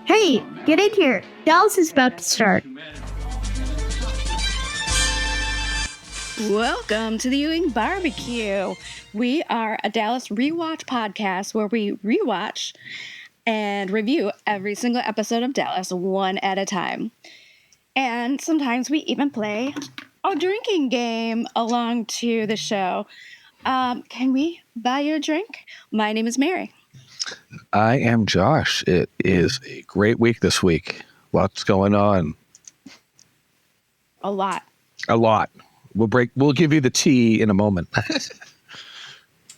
Hey, get in here. Dallas is about to start. Welcome to the Ewing Barbecue. We are a Dallas rewatch podcast where we rewatch and review every single episode of Dallas one at a time. And sometimes we even play a drinking game along to the show. Can we buy you a drink? My name is Mary. I am Josh. It is a great week this week. Lots going on. A lot. We'll give you the tea in a moment.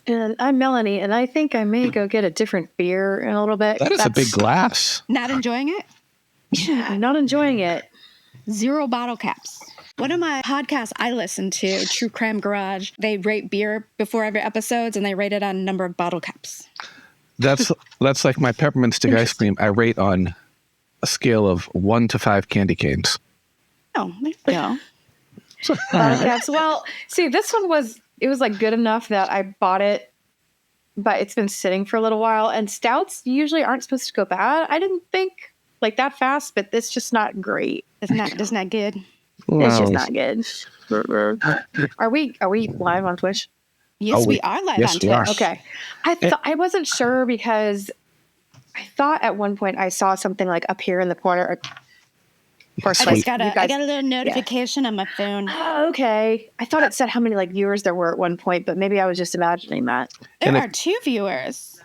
And I'm Melanie, and I think I may go get a different beer in a little bit. That's a big glass. Not enjoying it? Yeah, I'm not enjoying it. 0 bottle caps. One of my podcasts I listen to, True Crime Garage, they rate beer before every episodes, and they rate it on number of bottle caps. That's like my peppermint stick ice cream. I rate on a scale of 1 to 5 candy canes. Oh, there you go. Bottle caps. Well, see, this one was like good enough that I bought it, but it's been sitting for a little while. And stouts usually aren't supposed to go bad. I didn't think like that fast, but it's just not great. It's not good. Well, It's just not good. Are we live on Twitch? Yes, we are live on Twitch. Okay. I wasn't sure because I thought at one point I saw something like up here in the corner. Of course, I got a little notification on my phone. Oh, okay. I thought it said how many viewers there were at one point, but maybe I was just imagining that. There are 2 viewers.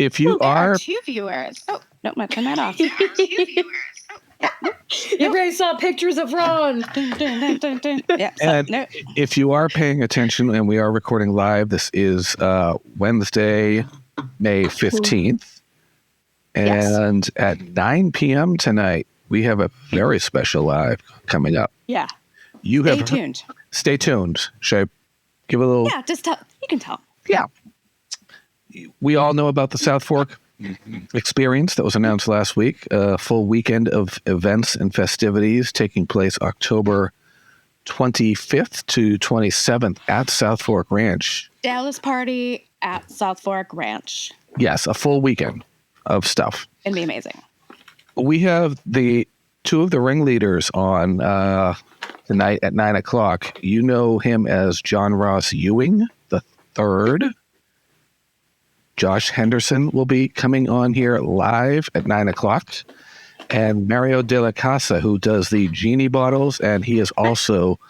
If you There are 2 viewers. Oh, no, my turn that off. You already saw pictures of Ron. Yeah, and if you are paying attention, and we are recording live, this is Wednesday, May 15th. And at 9 p.m. tonight, we have a very special live coming up. Yeah. Stay tuned. Stay tuned. Should I give a little? Yeah, just tell. You can tell. Yeah. We all know about the South Fork experience that was announced last week. A full weekend of events and festivities taking place October 25th to 27th at South Fork Ranch. Dallas party at South Fork Ranch. Yes, a full weekend of stuff. It'd be amazing. We have the 2 of the ringleaders on tonight at 9 o'clock. You know him as John Ross Ewing the third. Josh Henderson will be coming on here live at 9 o'clock. And Mario De La Casa, who does the genie bottles, and he is also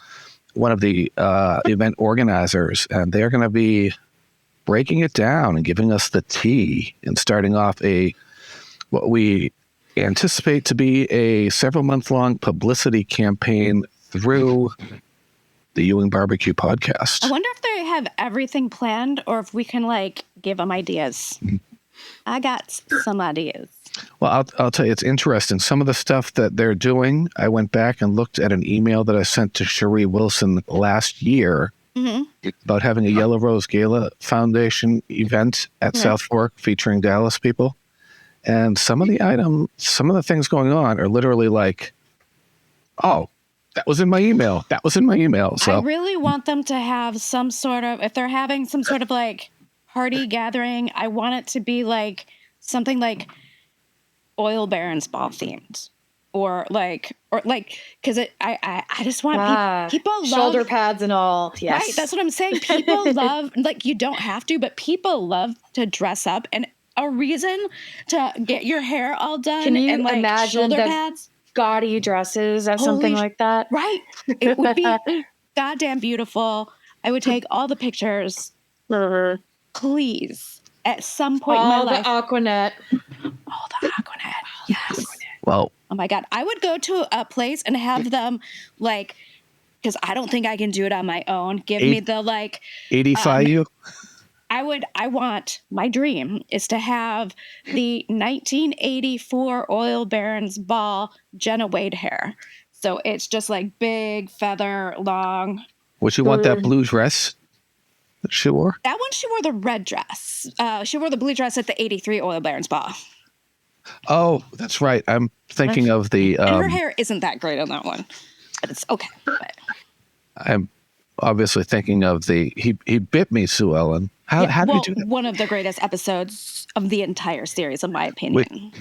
one of the event organizers. And they're going to be breaking it down and giving us the tea and starting off what we anticipate to be a several-month-long publicity campaign through the Ewing Barbecue podcast. I wonder if they have everything planned or if we can give them ideas. I got some ideas. Well, I'll tell you, it's interesting. Some of the stuff that they're doing, I went back and looked at an email that I sent to Cherie Wilson last year about having a Yellow Rose Gala Foundation event at South Fork featuring Dallas people. And some of the things going on are literally oh, that was in my email. That was in my email. So I really want them to have some sort of, if they're having some sort of party gathering, I want it to be something like Oil Barons Ball themed. Or because I just want people love shoulder pads and all. Yes. Right, that's what I'm saying. People love, you don't have to, but people love to dress up, and a reason to get your hair all done. Can you and imagine shoulder the pads, gaudy dresses or something like that? Right, it would be goddamn beautiful. I would take all the pictures, please. At some point in my life, all the Aquanet. Yes. Well, oh my God, I would go to a place and have them because I don't think I can do it on my own. Give me the 85 you. My dream is to have the 1984 Oil Barons Ball Jenna Wade hair. So it's just big, feather, long. Would you want that blue dress that she wore? That one, she wore the red dress. She wore the blue dress at the 83 Oil Barons Ball. Oh, that's right. I'm thinking of the... and her hair isn't that great on that one. But it's okay. But I'm obviously thinking of the... He bit me, Sue Ellen. How did he do that? One of the greatest episodes of the entire series, in my opinion.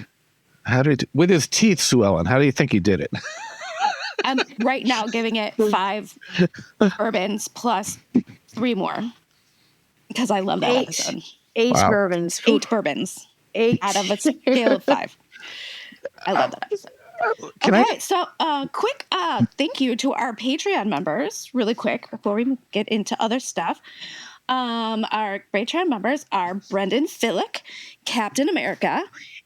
with his teeth, Sue Ellen, how do you think he did it? I'm right now giving it 5 bourbons plus 3 more because I love that episode. 8 Wow. bourbons. 8 bourbons. 8 out of a scale of 5. I love that episode. So quick thank you to our Patreon members, really quick, before we get into other stuff. Our Patreon members are Brendan Fillick, Captain America,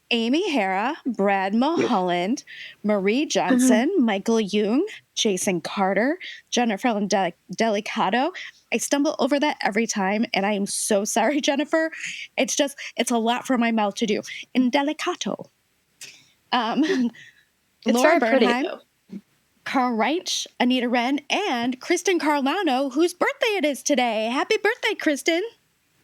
Amy Hara, Brad Mulholland, Marie Johnson, Michael Jung, Jason Carter, Jennifer Delicato. I stumble over that every time, and I am so sorry, Jennifer. It's a lot for my mouth to do. Indelicato. It's Laura very pretty, Bernheim, though. Carl Reich, Anita Wren, and Kristen Carlano, whose birthday it is today. Happy birthday, Kristen.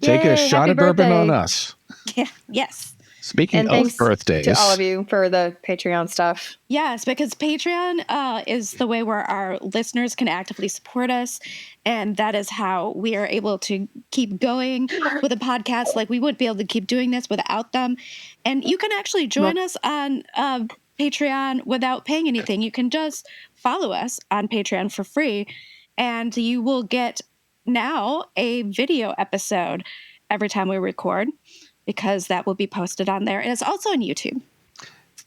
Take a shot of bourbon on us. Yeah, yes. Speaking of birthdays. To all of you for the Patreon stuff. Yes, because Patreon is the way where our listeners can actively support us. And that is how we are able to keep going with a podcast. Like, we wouldn't be able to keep doing this without them. And you can actually join us on Patreon without paying anything. You can just follow us on Patreon for free. And you will get now a video episode every time we record, because that will be posted on there. And it's also on YouTube.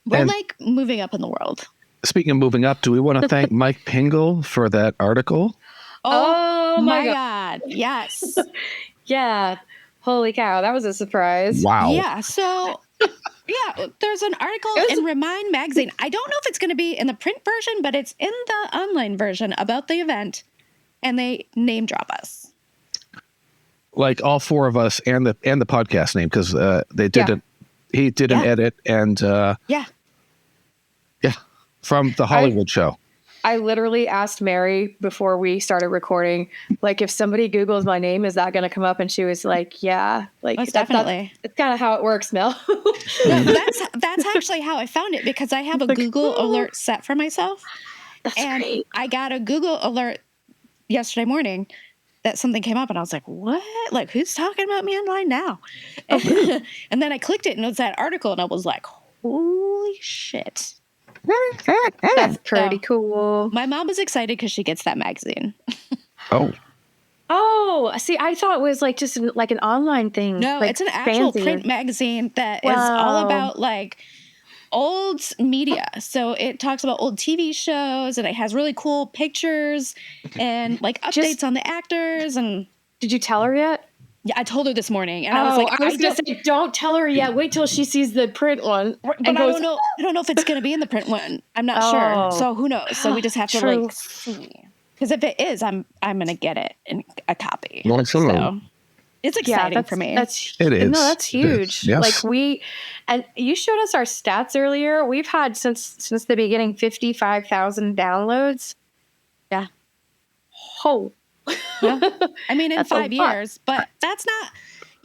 We're like moving up in the world. Speaking of moving up, do we want to thank Mike Pingle for that article? Oh my God. Yes. Yeah. Holy cow. That was a surprise. Wow. Yeah. So, there's an article in Remind Magazine. I don't know if it's going to be in the print version, but it's in the online version about the event. And they name drop us. Like all 4 of us and the podcast name, because they did he did an edit and from the Hollywood show. I literally asked Mary before we started recording, like, if somebody Googles my name, is that going to come up? And she was like, yeah, like definitely. It's kind of how it works, Mel. No, that's actually how I found it, because I have a Google alert set for myself. That's and great. I got a Google alert yesterday morning that something came up, and I was like, what? Like, who's talking about me online now? And then I clicked it, and it was that article, and I was like, holy shit. That's pretty cool. My mom was excited because she gets that magazine. Oh, see, I thought it was like just like an online thing. No, like it's an actual print magazine that is all about like old media. So it talks about old TV shows, and it has really cool pictures and like updates on the actors. And did you tell her yet? Yeah, I told her this morning, and I was like, I was going to say, don't tell her yet. Wait till she sees the print one. But I don't know if it's going to if it's going to be in the print one. I'm not sure. So who knows? So we just have to like see. Because if it is, I'm going to get it in a copy. So it's exciting for me. It is. No, that's huge. Yes. Like and you showed us our stats earlier. We've had since the beginning 55,000 downloads. Yeah. Oh. Yeah. I mean, in 5 years, but that's not,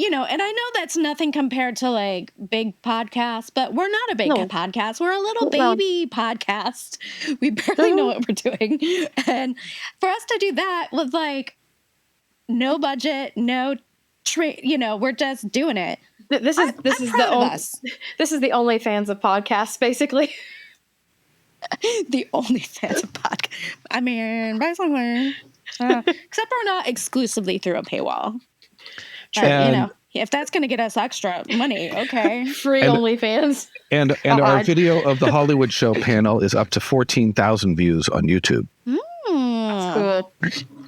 and I know that's nothing compared to like big podcasts, but we're not a big podcast. We're a little baby podcast. We barely know what we're doing. And for us to do that with like no budget, no we're just doing it. This is the only fans of podcasts, basically. The only fans of podcasts. I mean, by somewhere. Except we're not exclusively through a paywall. If that's going to get us extra money, okay. Free OnlyFans. And our video of the Hollywood show panel is up to 14,000 views on YouTube. That's cool.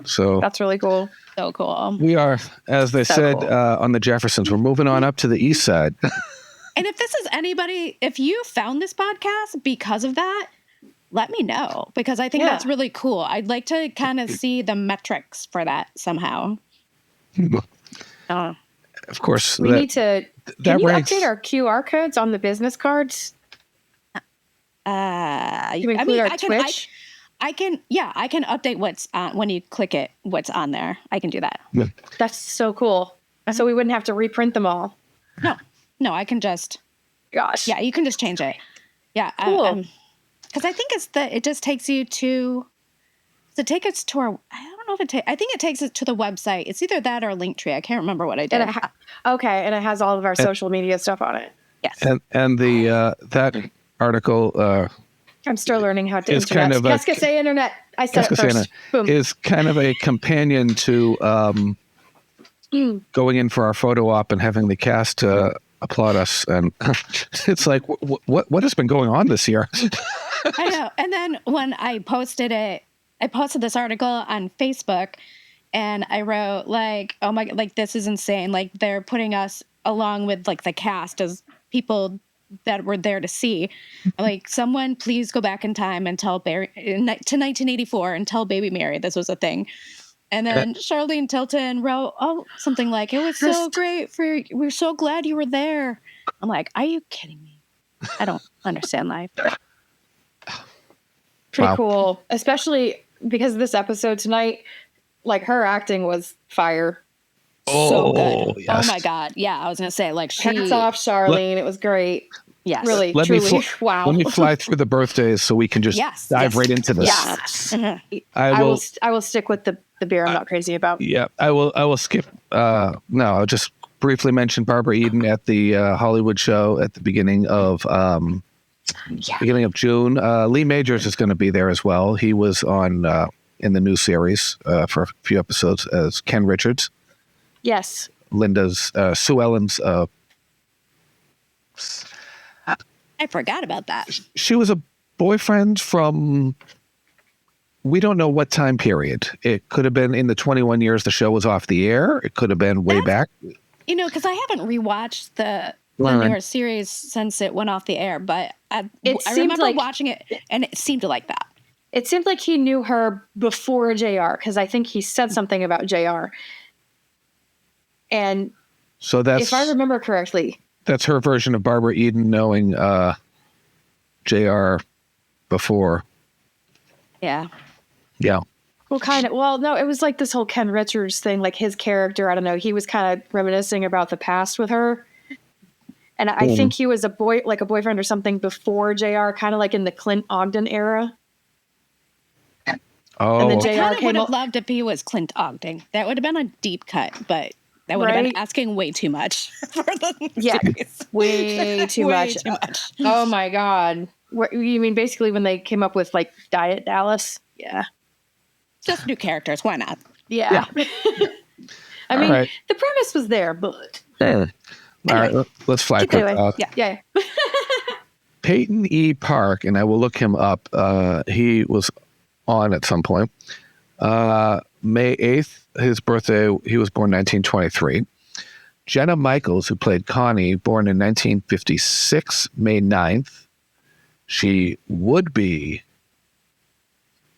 So that's really cool. So cool. We are, as they said on the Jeffersons, we're moving on up to the east side. And if this is anybody, if you found this podcast because of that, let me know, because I think that's really cool. I'd like to kind of see the metrics for that somehow. Of course. We need to update our QR codes on the business cards? Can we include our Twitch? I can update what's on when you click it, what's on there. I can do that. Yeah. That's so cool. So we wouldn't have to reprint them all. No, I can just. Gosh. Yeah, you can just change it. Yeah. Cool. Because I think it just takes you to. Does it take us to our? I don't know if I think it takes us to the website. It's either that or Linktree. I can't remember what I did. And it has all of our social media stuff on it. Yes. And the that article I'm still learning how to is internet. kind of Casca say internet. I said it first. Boom. is kind of a companion to going in for our photo op and having the cast applaud us, and it's like what has been going on this year? I know. And then when I posted this article on Facebook, and I wrote like, oh my, like this is insane. Like they're putting us along with like the cast as people that were there to see. Like, someone please go back in time and tell to 1984 and tell Baby Mary this was a thing. And then Charlene Tilton wrote, something like, it was so great we're so glad you were there. I'm like, are you kidding me? I don't understand life. Pretty cool, especially because this episode tonight, like her acting was fire. So good. Yes. Oh my God. Yeah, I was gonna say, like, Hats off, Charlene. It was great. Yes. Really, truly. Wow. Let me fly through the birthdays so we can just dive right into this. Yes. I will stick with the beer I'm not crazy about. Yeah, I will skip. I'll just briefly mention Barbara Eden at the Hollywood show at the beginning of June. Lee Majors is going to be there as well. He was on in the new series for a few episodes as Ken Richards. Yes. Linda's Sue Ellen's. I forgot about that. She was a boyfriend from. We don't know what time period. It could have been in the 21 years the show was off the air. It could have been way back. You know, because I haven't rewatched the newer series since it went off the air, but I remember watching it, and it seemed like that. It seemed like he knew her before JR, because I think he said something about JR. And so if I remember correctly, that's her version of Barbara Eden knowing JR before. Yeah. Yeah. Well, no, it was like this whole Ken Richards thing, like his character. I don't know. He was kind of reminiscing about the past with her. And I think he was a boyfriend or something before JR, kind of like in the Clint Ogden era. Oh, and then JR I would have loved if he was Clint Ogden. That would have been a deep cut, but that would have been asking way too much for the series. Way too much. Oh my God. You mean basically when they came up with like Diet Dallas? Yeah. Just new characters. Why not? Yeah. I mean, the premise was there, but. All right, let's fly quick. Yeah. Peyton E. Park, and I will look him up. He was on at some point. May 8th, his birthday, he was born 1923. Jenna Michaels, who played Connie, born in 1956, May 9th. She would be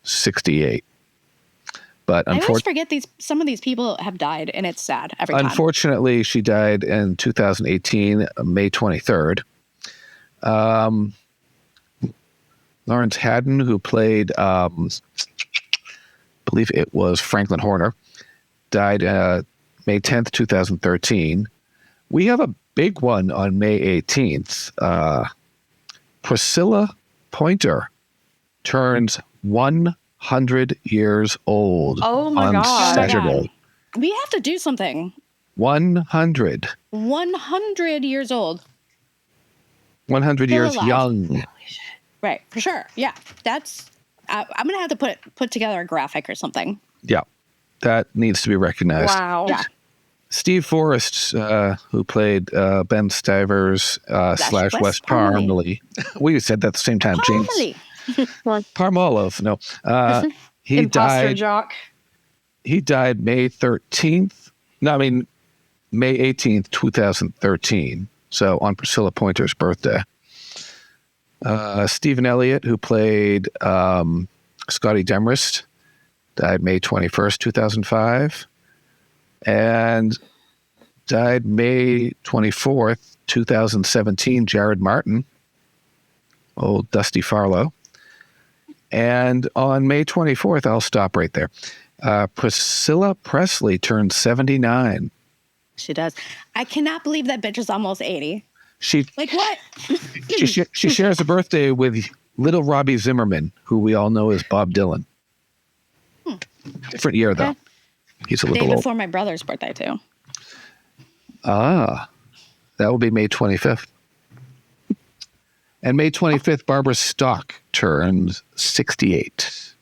68. But I always forget some of these people have died, and it's sad every time. Unfortunately, she died in 2018, May 23rd. Lawrence Haddon, who played, I believe it was Franklin Horner, died May 10th, 2013. We have a big one on May 18th. Priscilla Pointer turns 100 years old on Saturday. We have to do something. 100. 100 years old. 100 Still years alive. young. Right, for sure. Yeah, that's. I'm gonna have to put together a graphic or something. Yeah, that needs to be recognized. Wow. Yeah. Steve Forrest, who played Ben Stivers / West Parmalee. We said that at the same time. Parmalee. Parmolive. No. He Imposter died. jock. He died May 13th. No, I mean, May 18th, 2013. So on Priscilla Pointer's birthday. Stephen Elliott, who played Scotty Demarest, died May 21st, 2005. And died May 24th, 2017, Jared Martin, old Dusty Farlow. And on May 24th, I'll stop right there. Priscilla Presley turned 79. She does. I cannot believe that bitch is almost 80. Like what? she shares a birthday with little Robbie Zimmerman, who we all know as Bob Dylan. Different year, though. He's a little day old. Before my brother's birthday, too. That will be May 25th. And May 25th, Barbara Stock turned 68,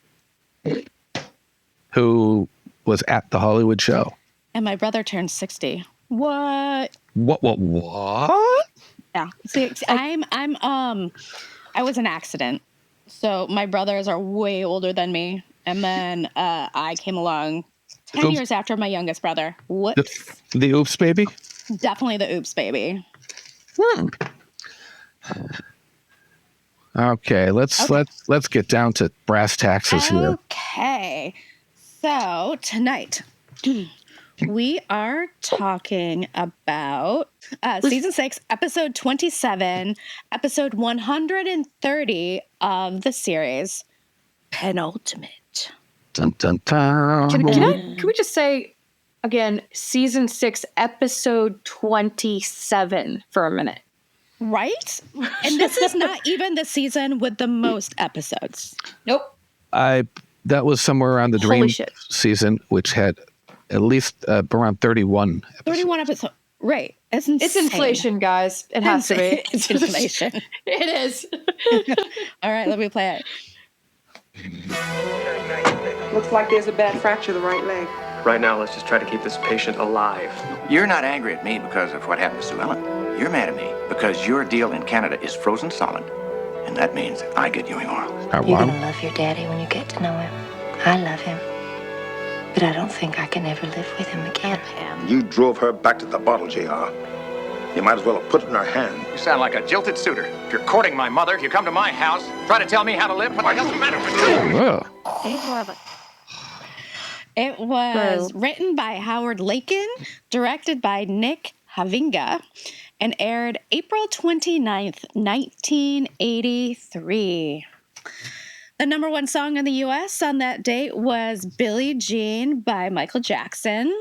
who was at the Hollywood show. And my brother turned 60. What? What? Yeah. See, I was an accident. So my brothers are way older than me. And then I came along 10 years after my youngest brother. Whoops. The oops baby? Definitely the oops baby. Okay, let's get down to brass taxes here. Okay. So tonight we are talking about season 6, episode 27, episode 130 of the series, Penultimate. Dun, dun, dun. Can we just say again, season 6, episode 27 for a minute? Right? And this is not even the season with the most episodes. Nope. That was somewhere around the Dream season, which had at least around 31 episodes. 31 episodes. Right. It's insane. It's inflation, guys. It has to be. It's inflation. It is. All right, let me play it. Looks like there's a bad fracture of the right leg. Right now, let's just try to keep this patient alive. You're not angry at me because of what happened to Sue Ellen. You're mad at me because your deal in Canada is frozen solid. And that means I get Ewing Oil. You're gonna love your daddy when you get to know him. I love him. But I don't think I can ever live with him again. You drove her back to the bottle, JR. You might as well have put it in her hand. You sound like a jilted suitor. If you're courting my mother, you come to my house, try to tell me how to live. What the hell's the matter with you? It was written by Howard Lakin, directed by Nick Havinga, and aired April 29th, 1983. The number one song in the U.S. on that date was Billie Jean by Michael Jackson.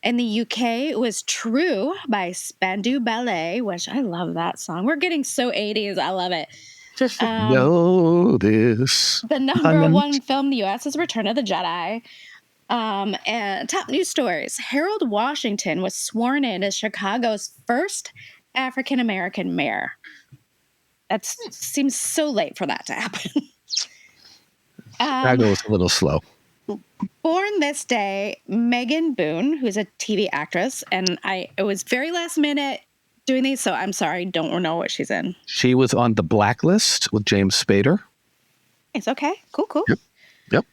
In the UK, it was True by Spandau Ballet, which I love that song. We're getting so 80s. I love it. Know this. The number one film in the U.S. is Return of the Jedi. And top news stories. Harold Washington was sworn in as Chicago's first African-American mayor. That seems so late for that to happen. Chicago was a little slow. Born this day, Megan Boone, who's a TV actress, and it was very last minute doing these, so I'm sorry, don't know what she's in. She was on The Blacklist with James Spader. It's okay. Cool. Yep.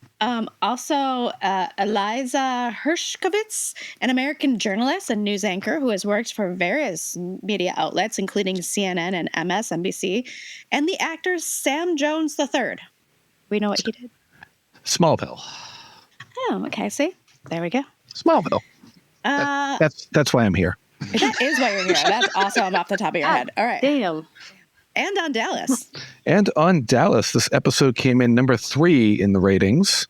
Also, Eliza Hershkovitz, an American journalist and news anchor who has worked for various media outlets, including CNN and MSNBC, and the actor Sam Jones III. We know what he did. Smallville. Oh, okay. See? There we go. Smallville. That's why I'm here. That is why you're here. That's awesome off the top of your head. All right. Damn. And on Dallas. This episode came in number 3 in the ratings.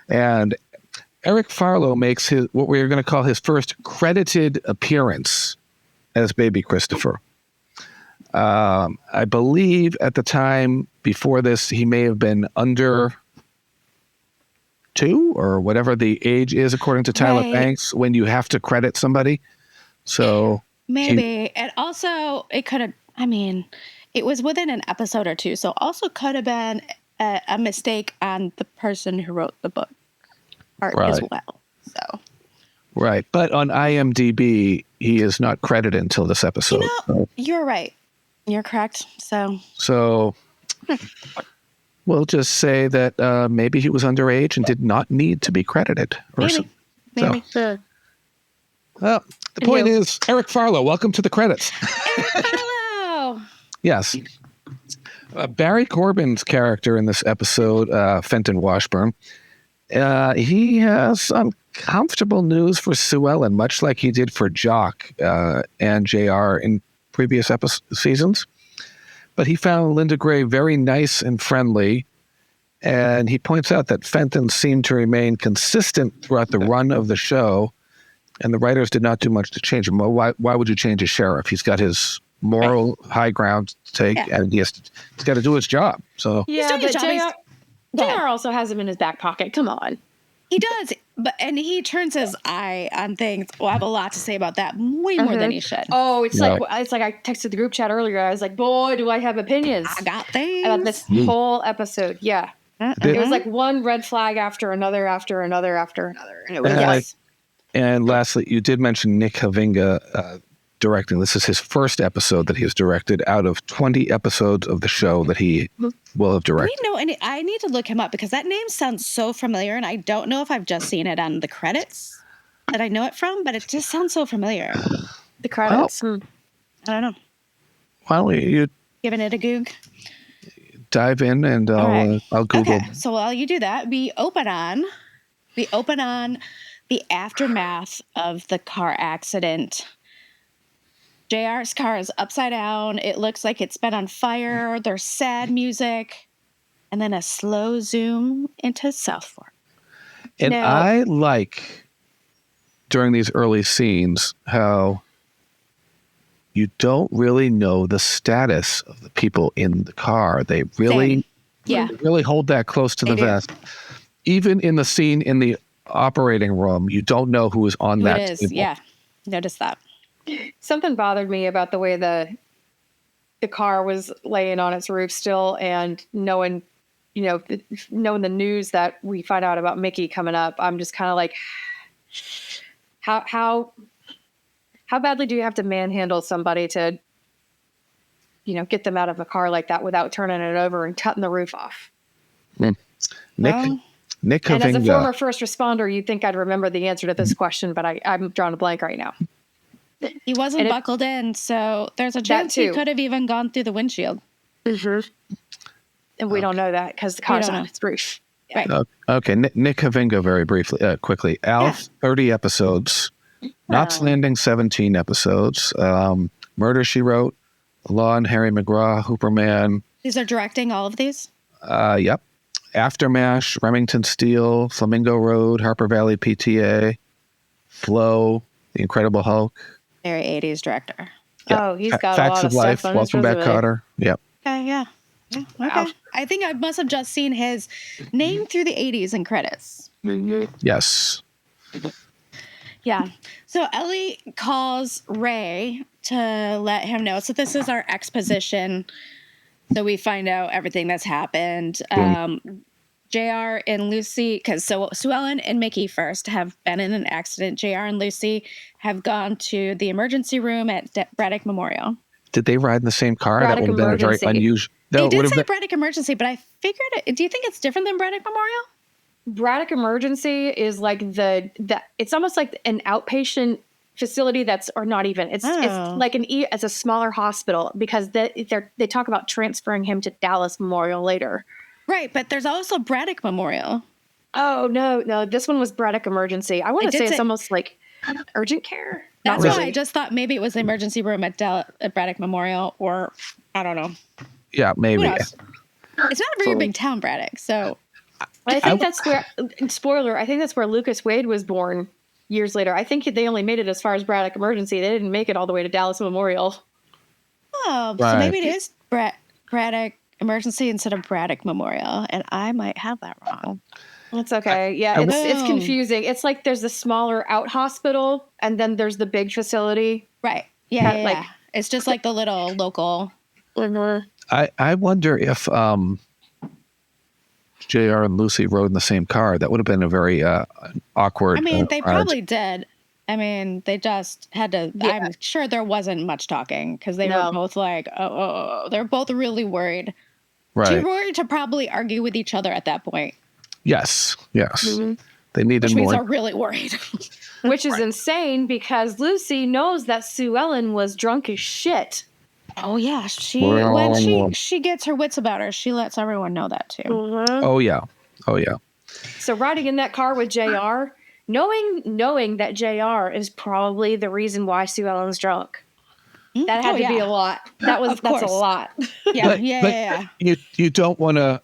And Eric Farlow makes what we're going to call his first credited appearance as Baby Christopher. I believe at the time before this, he may have been under 2 or whatever the age is, according to Tyler Banks, when you have to credit somebody. So maybe. And also, it could have, it was within an episode or two, so also could have been a mistake on the person who wrote the book art as well. So. Right. But on IMDb, he is not credited until this episode. You're right. You're correct. So we'll just say that maybe he was underage and did not need to be credited. Maybe. Well, the point is, Eric Farlow, welcome to the credits. Eric Farlow! Yes. Barry Corbin's character in this episode, Fenton Washburn, he has uncomfortable news for Sue Ellen, much like he did for Jock and JR in previous seasons. But he found Linda Gray very nice and friendly, and he points out that Fenton seemed to remain consistent throughout the run of the show, and the writers did not do much to change him. Well, why would you change a sheriff? He's got his moral high ground to take, and he's got to do his job. So yeah, but JR also has him in his back pocket. Come on. He does, and he turns his eye on things. Well, I have a lot to say about that, way more than he should. Oh, it's like I texted the group chat earlier. I was like, boy, do I have opinions. I got things about this whole episode. Yeah. It was like one red flag after another, and it was And lastly, you did mention Nick Havinga directing. This is his first episode that he has directed out of 20 episodes of the show that he will have directed. I need to look him up because that name sounds so familiar, and I don't know if I've just seen it on the credits that I know it from, but it just sounds so familiar. The credits? I don't know. Why don't you giving it a goog? Dive in and I'll Google. Okay, so while you do that, we open on the aftermath of the car accident. JR's car is upside down. It looks like it's been on fire. There's sad music. And then a slow zoom into South Fork. And I like, during these early scenes, how you don't really know the status of the people in the car. They really, really hold that close to the vest. Even in the scene in the operating room, you don't know who is on that table. Yeah, notice that. Something bothered me about the way the car was laying on its roof still, and knowing the news that we find out about Mickey coming up. I'm just kind of like, how badly do you have to manhandle somebody to, get them out of a car like that without turning it over and cutting the roof off? Nick Havinga. And as a former first responder, you'd think I'd remember the answer to this question, but I'm drawing a blank right now. He wasn't buckled in, so there's a chance he could have even gone through the windshield. Mm-hmm. And we don't know that because the car's on its roof. Right. Okay, Nick Havinga, very briefly, quickly. Alf, 30 episodes. Knots Landing, 17 episodes. Murder, She Wrote. Law and Harry McGraw, Hooperman. These are directing all of these? Yep. Aftermash, Remington Steele, Flamingo Road, Harper Valley PTA, Flow, The Incredible Hulk. Very 80s director. Yeah. Oh, he's got Facts a lot of Life, stuff on Welcome Back, Kotter. Yep. Okay, yeah. Okay. Wow. I think I must have just seen his name through the 80s in credits. Yes. Yeah. So Ellie calls Ray to let him know. So this is our exposition. So we find out everything that's happened. JR and Lucy, because Sue Ellen and Mickey first have been in an accident. JR and Lucy have gone to the emergency room at Braddock Memorial. Did they ride in the same car? Braddock That would have been a very unusual. They did say Braddock Emergency, but I figured it. Do you think it's different than Braddock Memorial? Braddock Emergency is like it's almost like an outpatient facility it's like it's a smaller hospital because they talk about transferring him to Dallas Memorial later. Right, but there's also Braddock Memorial. Oh, no, this one was Braddock Emergency. I want to say it's almost like urgent care. That's why I just thought maybe it was the emergency room at Braddock Memorial, or I don't know. Yeah, maybe. It's not a very big town, Braddock, so... I think that's where, spoiler, I think that's where Lucas Wade was born years later. I think they only made it as far as Braddock Emergency. They didn't make it all the way to Dallas Memorial. Oh, so maybe it is Braddock Emergency instead of Braddock Memorial, and I might have that wrong. That's okay. Yeah, it's confusing. It's like there's the smaller out hospital, and then there's the big facility. Right. Yeah. It's just like the little local... I wonder if JR and Lucy rode in the same car. That would have been a very awkward. I mean, they probably did. I mean, they just had to. Yeah. I'm sure there wasn't much talking because they were both like, they're both really worried. Right. Too worried to probably argue with each other at that point. Yes. Mm-hmm. They needed Which more. means they're really worried. Which is insane because Lucy knows that Sue Ellen was drunk as shit. Oh yeah, when she gets her wits about her, she lets everyone know that too. Mm-hmm. Oh yeah. So riding in that car with JR, knowing that JR is probably the reason why Sue Ellen's drunk. That had to be a lot. That's a lot. Yeah. You don't want to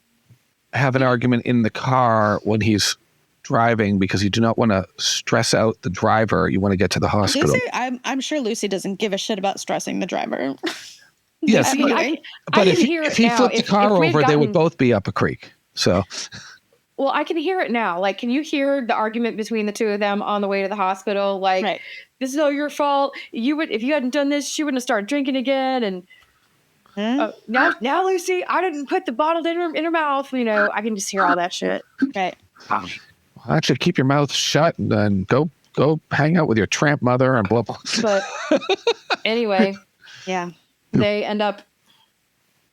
have an argument in the car when he's driving because you do not want to stress out the driver. You want to get to the hospital. Lucy, I'm sure Lucy doesn't give a shit about stressing the driver. Yes, I mean, but if he flipped the car over, they would both be up a creek. So, Well, I can hear it now. Like, can you hear the argument between the two of them on the way to the hospital? Like, this is all your fault. If you hadn't done this, she wouldn't have started drinking again. And now, Lucy, I didn't put the bottle in her mouth. You know, I can just hear all that shit. Right. Why don't you keep your mouth shut and then go hang out with your tramp mother and blah blah. But anyway, yeah, they end up.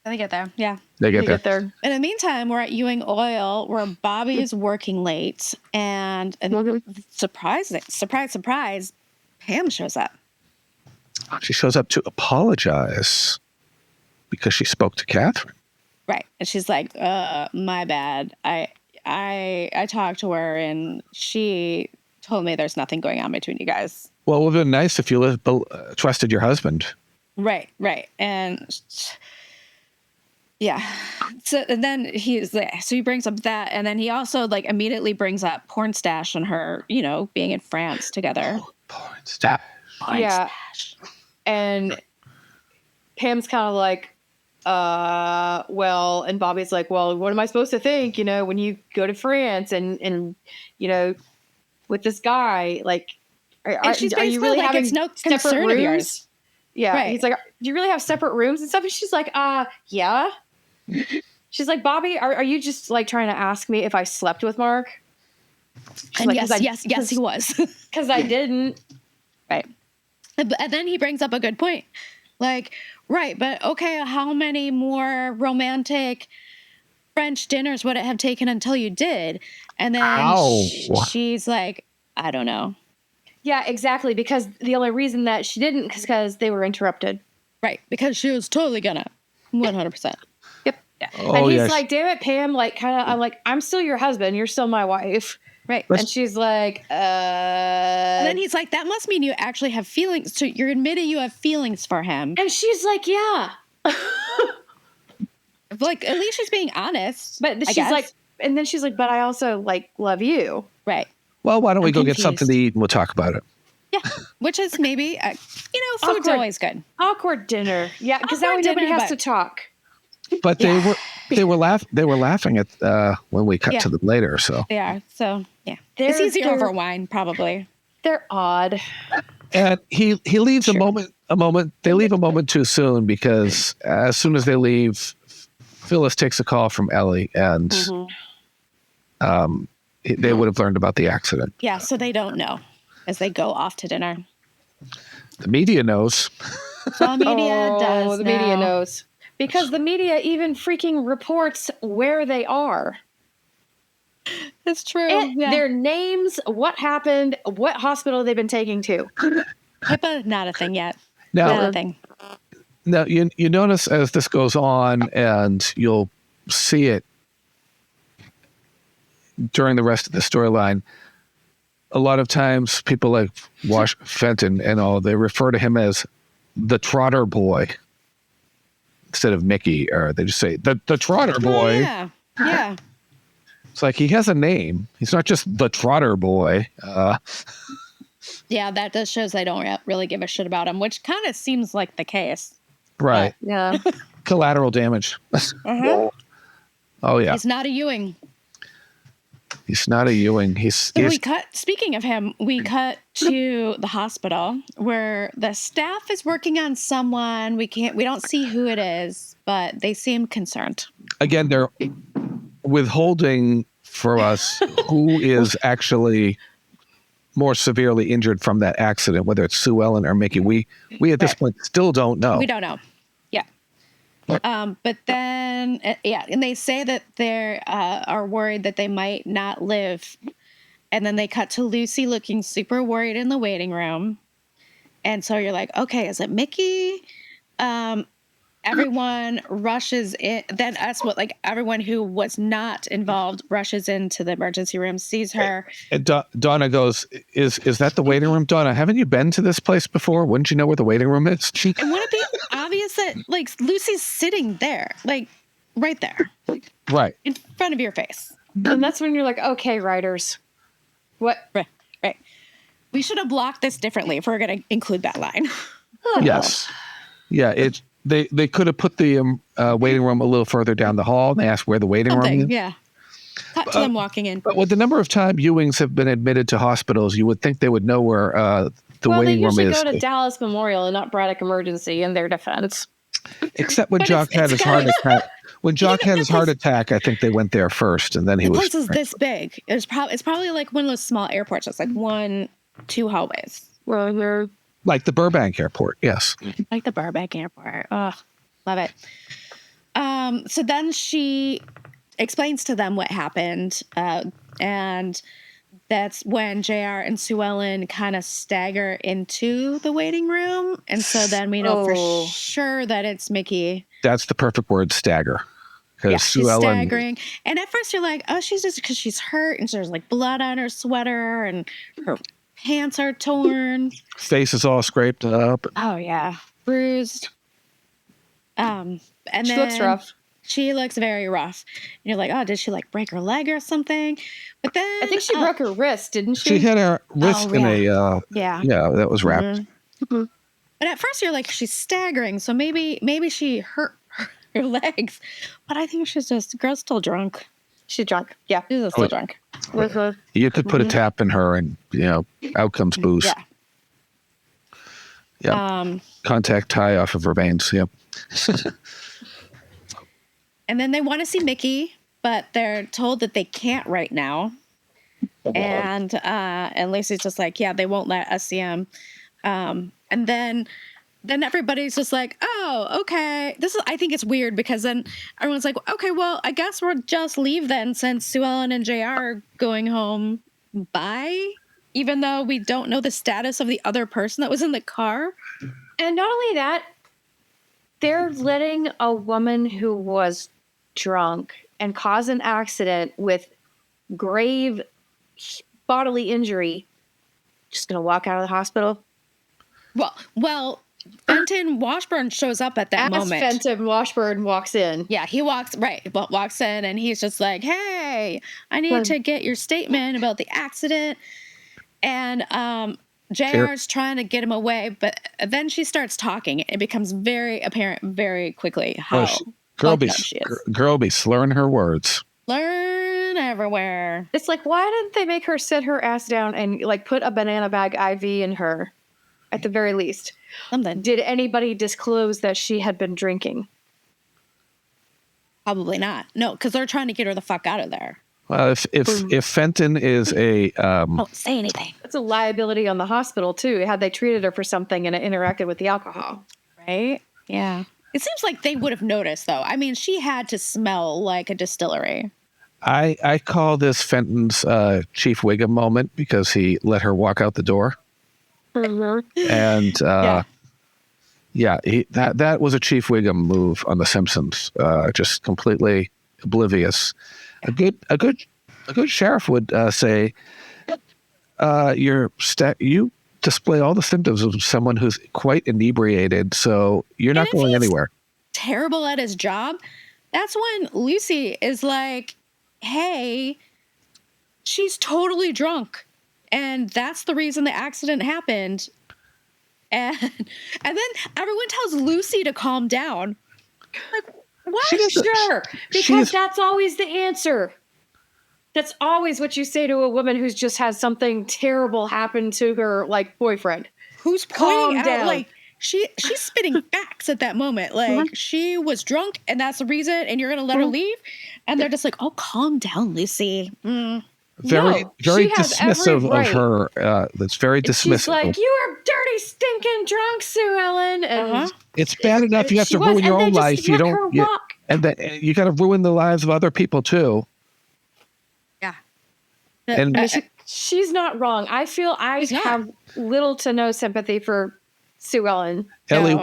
They get there. Yeah. They get there. In the meantime, we're at Ewing Oil where Bobby is working late and surprise, Pam shows up. She shows up to apologize because she spoke to Catherine. Right. And she's like, my bad. I talked to her and she told me there's nothing going on between you guys. Well, it would have been nice if you trusted your husband. Right. And yeah. So and then he brings up that, and then he also like immediately brings up Pornstache and her, you know, being in France together. Pornstache. Yeah. And Pam's kind of like, well, and Bobby's like, well, what am I supposed to think, you know, when you go to France and you know, with this guy, like, are you really like, having it's no separate concern rooms? of yours? Yeah. Right. He's like, do you really have separate rooms and stuff? And she's like, yeah. She's like, Bobby, are you just like trying to ask me if I slept with Mark? She's And like, yes, he was. Because I didn't. Right. And then he brings up a good point. Like, right, but okay, how many more romantic French dinners would it have taken until you did? And then she's like, I don't know. Yeah, exactly. Because the only reason that she didn't is because they were interrupted. Right. Because she was totally gonna. 100%. Yep. Yeah. And he's like, damn it, Pam. Like, kind of, I'm like, I'm still your husband. You're still my wife. Right. And she's like, And then he's like, that must mean you actually have feelings. So you're admitting you have feelings for him. And she's like, yeah. Like, at least she's being honest. But she's like, and then she's like, but I also like love you. Right. Well, why don't we go get something to eat and we'll talk about it? Yeah. Which is maybe, food's always good. Awkward dinner. Yeah. Because that way nobody has to talk. But they were laughing at when we cut to them later. So yeah. So yeah, it's easier over wine, probably. They're odd. And he leaves a moment. They leave a moment too soon because as soon as they leave, Phyllis takes a call from Ellie, and they would have learned about the accident. Yeah. So they don't know as they go off to dinner. The media knows. The media does. The media knows. Because the media even freaking reports where they are. That's true. Their names, what happened, what hospital they've been taken to. HIPAA, not a thing yet. Not a thing. Now, you notice as this goes on, and you'll see it during the rest of the storyline, a lot of times people like Wash Fenton and all, they refer to him as the Trotter Boy. Instead of Mickey, or they just say the Trotter Boy. Oh, yeah. It's like he has a name. He's not just the Trotter Boy. Yeah, that just shows they don't really give a shit about him, which kind of seems like the case. Right. Yeah. Collateral damage. Oh yeah. He's not a Ewing. He's not a Ewing. Speaking of him, we cut to the hospital where the staff is working on someone. We don't see who it is, but they seem concerned. Again, they're withholding for us who is actually more severely injured from that accident, whether it's Sue Ellen or Mickey. We at this point still don't know. We don't know. Yeah. But then, and they say that they are worried that they might not live. And then they cut to Lucy looking super worried in the waiting room. And so you're like, okay, is it Mickey? Everyone rushes in. Then everyone who was not involved rushes into the emergency room, sees her. And Donna goes, is that the waiting room? Donna, haven't you been to this place before? Wouldn't you know where the waiting room is? And wouldn't it be obvious that Lucy's sitting there, right there, right in front of your face? And that's when you're like, okay, writers, what? Right. We should have blocked this differently if we're going to include that line. Yes. Yeah. They could have put the waiting room a little further down the hall, and they asked where the waiting room is. Yeah. Cut to them walking in. But with the number of times Ewings have been admitted to hospitals, you would think they would know where the waiting room is. They usually go to Dallas Memorial and not Braddock Emergency in their defense. Except when Jock had his heart attack. When Jock had his heart attack, I think they went there first, and then he was. The place is this big. It's probably like one of those small airports. It's like 1-2 hallways. Well, they're like the Burbank Airport. Yes. Like the Burbank Airport. Oh, love it. So then she explains to them what happened, and that's when JR and Sue Ellen kind of stagger into the waiting room. And so then we know for sure that it's Mickey. That's the perfect word, stagger. Because Sue she's Ellen. Staggering. And at first you're like, oh, she's just because she's hurt and there's like blood on her sweater and her pants are torn. Face is all scraped up. Oh, yeah. Bruised. And she looks rough. She looks very rough. And you're like, oh, did she like break her leg or something? But then I think she broke her wrist, didn't she? She had her wrist in a yeah, that was wrapped. Mm-hmm. But at first you're like, she's staggering, so maybe she hurt her legs. But I think she's just girl's still drunk. She's drunk. Yeah, she's still drunk. You could put a tap in her and outcomes boost. Yeah. Contact tie off of her veins. Yep. And then they want to see Mickey, but they're told that they can't right now. And Lacey's just like, yeah, they won't let us see him. And then everybody's just like, oh, okay. I think it's weird because then everyone's like, okay, well, I guess we'll just leave then since Sue Ellen and JR are going home. Bye. Even though we don't know the status of the other person that was in the car. And not only that, they're letting a woman who was drunk and caused an accident with grave bodily injury just gonna walk out of the hospital. Well, Fenton Washburn shows up at that moment. Fenton Washburn walks in. Yeah, he walks in and he's just like, hey, I need to get your statement about the accident. And JR's trying to get him away, but then she starts talking. It becomes very apparent very quickly how girl be slurring her words. Learn everywhere. It's like, why didn't they make her sit her ass down and like put a banana bag IV in her at the very least? Something. Did anybody disclose that she had been drinking? Probably not. No, because they're trying to get her the fuck out of there. Well, if Fenton is a don't say anything. That's a liability on the hospital too. Had they treated her for something and it interacted with the alcohol, right? Yeah. It seems like they would have noticed, though. I mean, she had to smell like a distillery. I call this Fenton's Chief Wiggum moment because he let her walk out the door. Mm-hmm. And that was a Chief Wiggum move on The Simpsons. Just completely oblivious. A good sheriff would say, you display all the symptoms of someone who's quite inebriated, so you're not going anywhere. Terrible at his job. That's when Lucy is like, hey, she's totally drunk. And that's the reason the accident happened. And then everyone tells Lucy to calm down. Like, why? Sure. Because that's always the answer. That's always what you say to a woman who's just had something terrible happen to her, like, boyfriend. Who's pointing out, like, she's spitting facts at that moment. Like, she was drunk, and that's the reason, and you're going to let her leave? And they're just like, oh, calm down, Lucy. Very dismissive of her. That's very dismissive. She's like, you are dirty, stinking drunk, Sue Ellen. And it's bad enough you have to ruin your own life. You don't, and then you got to ruin the lives of other people too. Yeah, and she's not wrong. I feel I have little to no sympathy for Sue Ellen. Ellie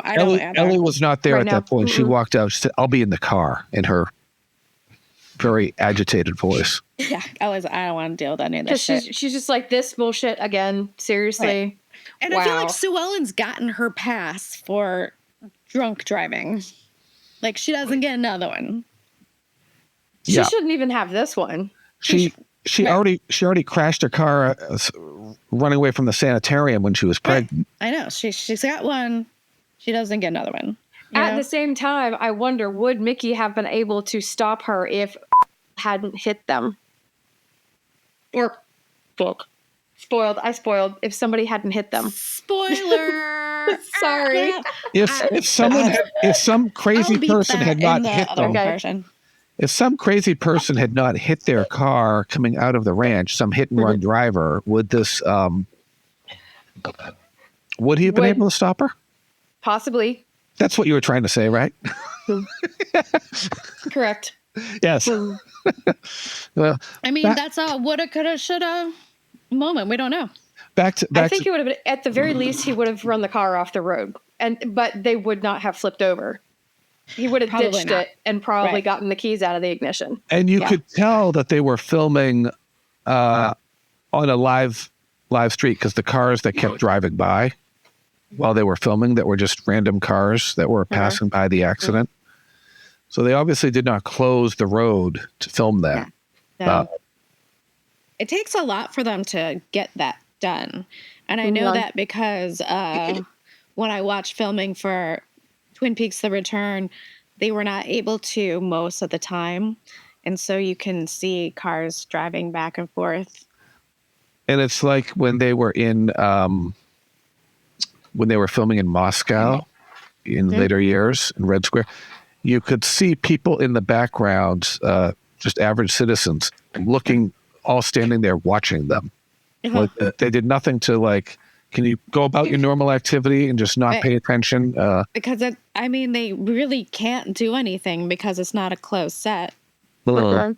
was not there at that point. She walked out. She said, "I'll be in the car," in her very agitated voice. Yeah, I don't want to deal with any of this shit. She's just like, this bullshit again. Seriously. Right. And I feel like Sue Ellen's gotten her pass for drunk driving. Like, she doesn't get another one. She shouldn't even have this one. She already crashed her car running away from the sanitarium when she was pregnant. I know. She's got one. She doesn't get another one. At the same time, I wonder, would Mickey have been able to stop her if hadn't hit them? Or book. Spoiled. I spoiled. If somebody hadn't hit them. Spoiler. Sorry. If some crazy person had not hit them, if some crazy person had not hit their car coming out of the ranch, some hit and run driver, would this would he have been able to stop her? Possibly. That's what you were trying to say, right? Correct. Yes. Well, I mean, that's a woulda, coulda, shoulda moment. We don't know. I think it would have been, at the very least, he would have run the car off the road, but they would not have flipped over. He would have ditched it and probably gotten the keys out of the ignition. And you could tell that they were filming on a live street because the cars that kept driving by while they were filming that were just random cars that were passing by the accident. So they obviously did not close the road to film that. No. It takes a lot for them to get that done. And I know that because when I watched filming for Twin Peaks The Return, they were not able to most of the time. And so you can see cars driving back and forth. And it's like when they were filming in Moscow in later years in Red Square, you could see people in the background, just average citizens, all standing there watching them. Like, they did nothing to can you go about your normal activity and just not pay attention? Because, they really can't do anything because it's not a closed set. But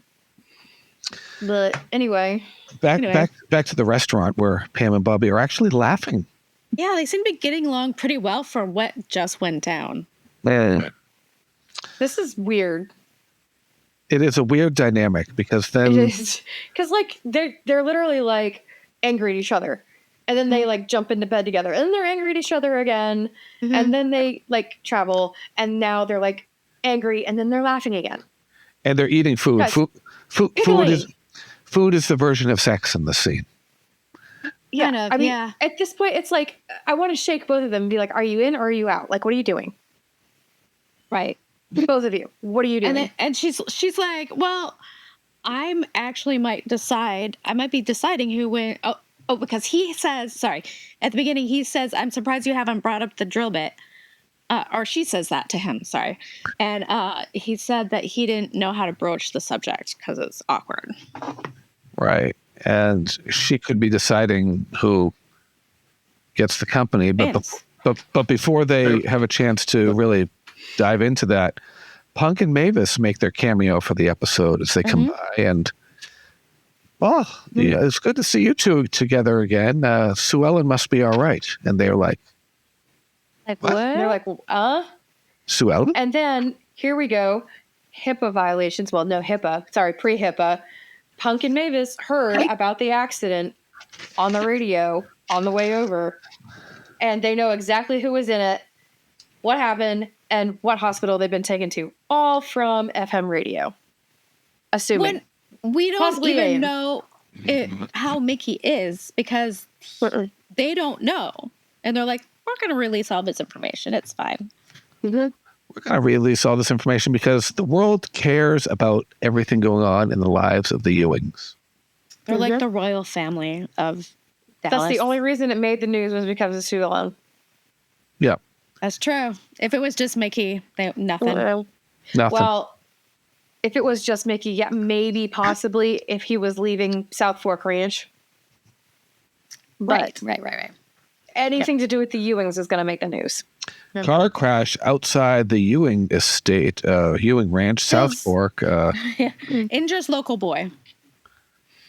anyway. Back to the restaurant where Pam and Bobby are actually laughing. Yeah, they seem to be getting along pretty well for what just went down. This is weird. It is a weird dynamic because then... Because, they're literally, angry at each other. And then they, jump into bed together. And then they're angry at each other again. Mm-hmm. And then they, travel. And now they're, angry. And then they're laughing again. And they're eating food. Guys, Food is the version of sex in the scene. Yeah. At this point, it's I want to shake both of them and be like, are you in or are you out? What are you doing? Right. Both of you. What are you doing? And she's like, well, I might be deciding who went. Oh, because he says, at the beginning, he says, I'm surprised you haven't brought up the drill bit. Or she says that to him, sorry. And he said that he didn't know how to broach the subject because it's awkward. Right. And she could be deciding who gets the company. But before they have a chance to really dive into that, Punk and Mavis make their cameo for the episode as they come by. And, it's good to see you two together again. Sue Ellen must be all right. And they're like, what? They're like, Sue Ellen? And then, here we go. HIPAA violations. Well, no HIPAA. Sorry, pre-HIPAA. Punk and Mavis heard about the accident on the radio on the way over. And they know exactly who was in it, what happened, and what hospital they've been taken to. All from FM radio. Assuming. We don't even know how Mickey is because they don't know. And they're like, we're going to release all this information. It's fine. We're going to release all this information because the world cares about everything going on in the lives of the Ewings. They're like the royal family of Dallas. That's the only reason it made the news was because of Sue Ellen. Yeah. That's true. If it was just Mickey, nothing. Nothing. Well, if it was just Mickey, maybe, possibly, if he was leaving South Fork Ranch. But right. Anything to do with the Ewings is going to make the news. Car crash outside the Ewing estate, Ewing Ranch, South Fork. Injures local boy.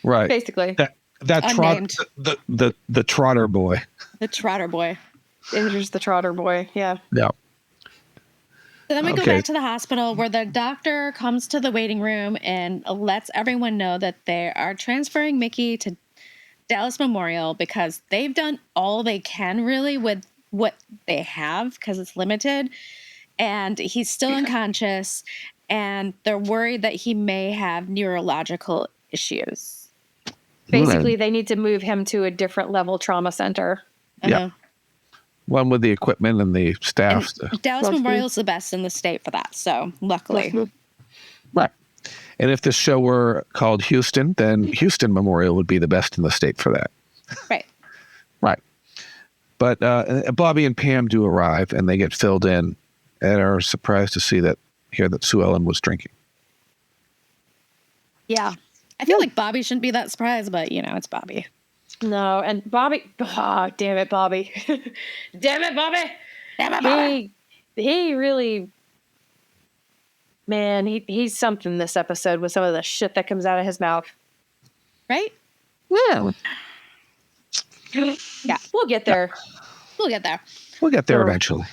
Right. Basically. The Trotter boy. The Trotter boy. Injures the Trotter boy, yeah. Yeah. So then we go back to the hospital where the doctor comes to the waiting room and lets everyone know that they are transferring Mickey to Dallas Memorial because they've done all they can really with what they have because it's limited. And he's still unconscious and they're worried that he may have neurological issues. Basically, they need to move him to a different level trauma center. Yeah. One with the equipment and the staff. And Dallas Memorial is the best in the state for that. So luckily. Right. And if this show were called Houston, then Houston Memorial would be the best in the state for that. Right. Right. But Bobby and Pam do arrive, and they get filled in and are surprised to hear that Sue Ellen was drinking. Yeah. I feel like Bobby shouldn't be that surprised, but, it's Bobby. No, and Bobby, damn it, Bobby. Damn it, Bobby. Damn it, Bobby. He really, man, he's something this episode with some of the shit that comes out of his mouth. Right? Well, Yeah, we'll get there. We'll get there. we'll get there eventually.